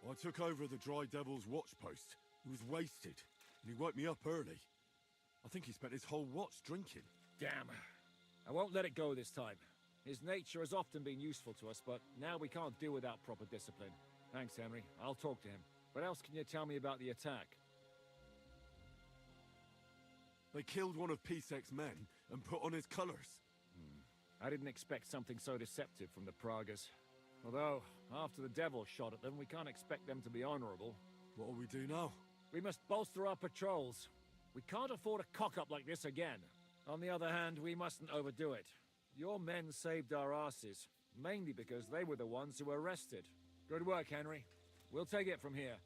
I took over the Dry Devil's watch post. He was wasted, and he woke me up early. I think he spent his whole watch drinking. Damn. I won't let it go this time. His nature has often been useful to us, but now we can't do without proper discipline. Thanks, Henry. I'll talk to him. What else can you tell me about the attack? They killed one of Pisek's men and put on his colors. I didn't expect something so deceptive from the Pragas. Although, after the devil shot at them, we can't expect them to be honorable. What'll we do now? We must bolster our patrols. We can't afford a cock-up like this again. On the other hand, we mustn't overdo it. Your men saved our asses, mainly because they were the ones who were arrested. Good work, Henry. We'll take it from here.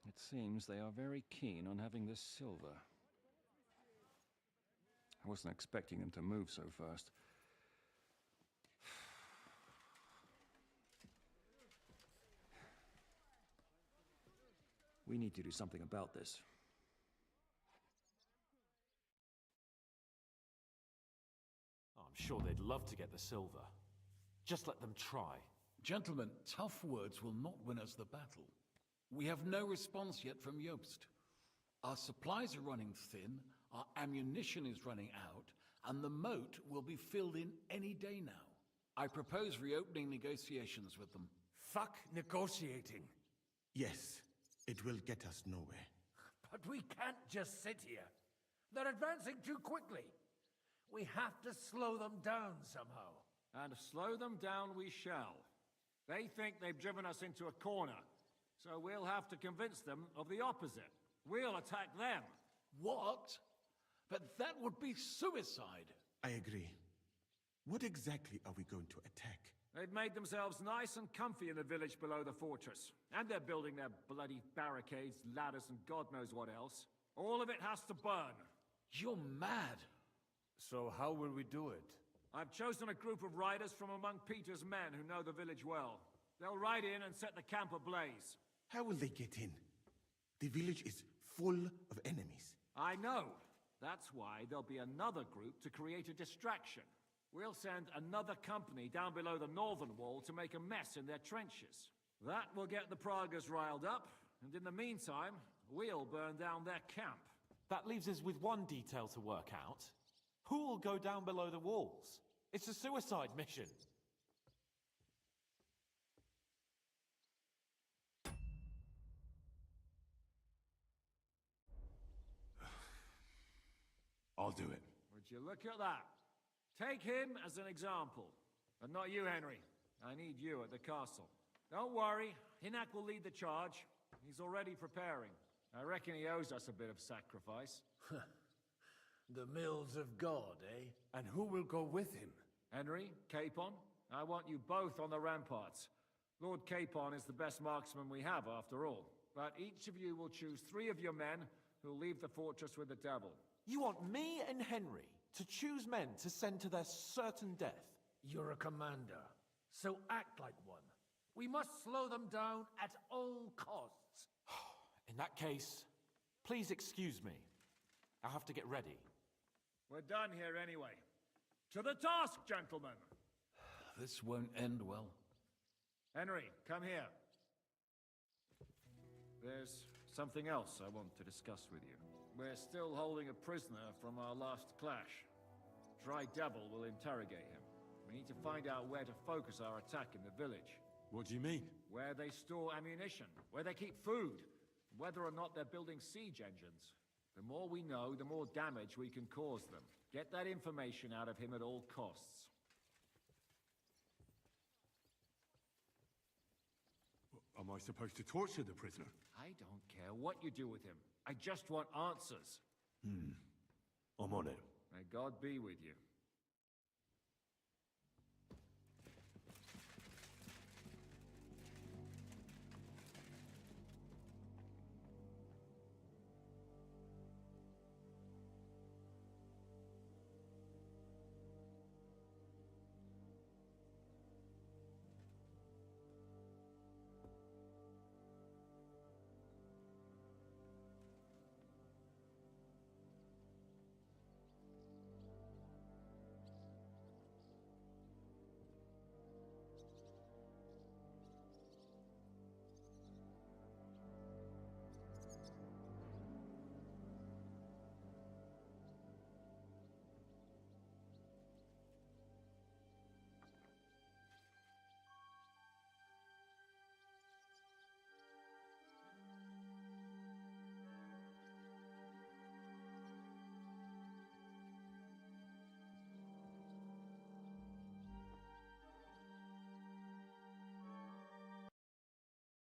It seems they are very keen on having this silver. I wasn't expecting them to move so fast. We need to do something about this. I'm sure they'd love to get the silver. Just let them try. Gentlemen, tough words will not win us the battle. We have no response yet from Jobst. Our supplies are running thin, our ammunition is running out, and the moat will be filled in any day now. I propose reopening negotiations with them. Fuck negotiating. Yes, it will get us nowhere. But we can't just sit here. They're advancing too quickly. We have to slow them down somehow. And slow them down we shall. They think they've driven us into a corner, so we'll have to convince them of the opposite. We'll attack them. What? But that would be suicide. I agree. What exactly are we going to attack? They've made themselves nice and comfy in the village below the fortress. And they're building their bloody barricades, ladders, and God knows what else. All of it has to burn. You're mad. So how will we do it? I've chosen a group of riders from among Peter's men who know the village well. They'll ride in and set the camp ablaze. How will they get in? The village is full of enemies. I know. That's why there'll be another group to create a distraction. We'll send another company down below the northern wall to make a mess in their trenches. That will get the Pragas riled up, and in the meantime, we'll burn down their camp. That leaves us with one detail to work out. Who will go down below the walls? It's a suicide mission. I'll do it. Would you look at that? Take him as an example. But not you, Henry. I need you at the castle. Don't worry, Hinak will lead the charge. He's already preparing. I reckon he owes us a bit of sacrifice. The mills of God, eh? And who will go with him? Henry, Capon, I want you both on the ramparts. Lord Capon is the best marksman we have, after all. But each of you will choose 3 of your men who'll leave the fortress with the devil. You want me and Henry to choose men to send to their certain death? You're a commander, so act like one. We must slow them down at all costs. In that case, please excuse me. I'll have to get ready. We're done here anyway. To the task, gentlemen! This won't end well. Henry, come here. There's something else I want to discuss with you. We're still holding a prisoner from our last clash. Dry Devil will interrogate him. We need to find out where to focus our attack in the village. What do you mean? Where they store ammunition, where they keep food, whether or not they're building siege engines. The more we know, the more damage we can cause them. Get that information out of him at all costs. Am I supposed to torture the prisoner? I don't care what you do with him. I just want answers. I'm on it. May God be with you.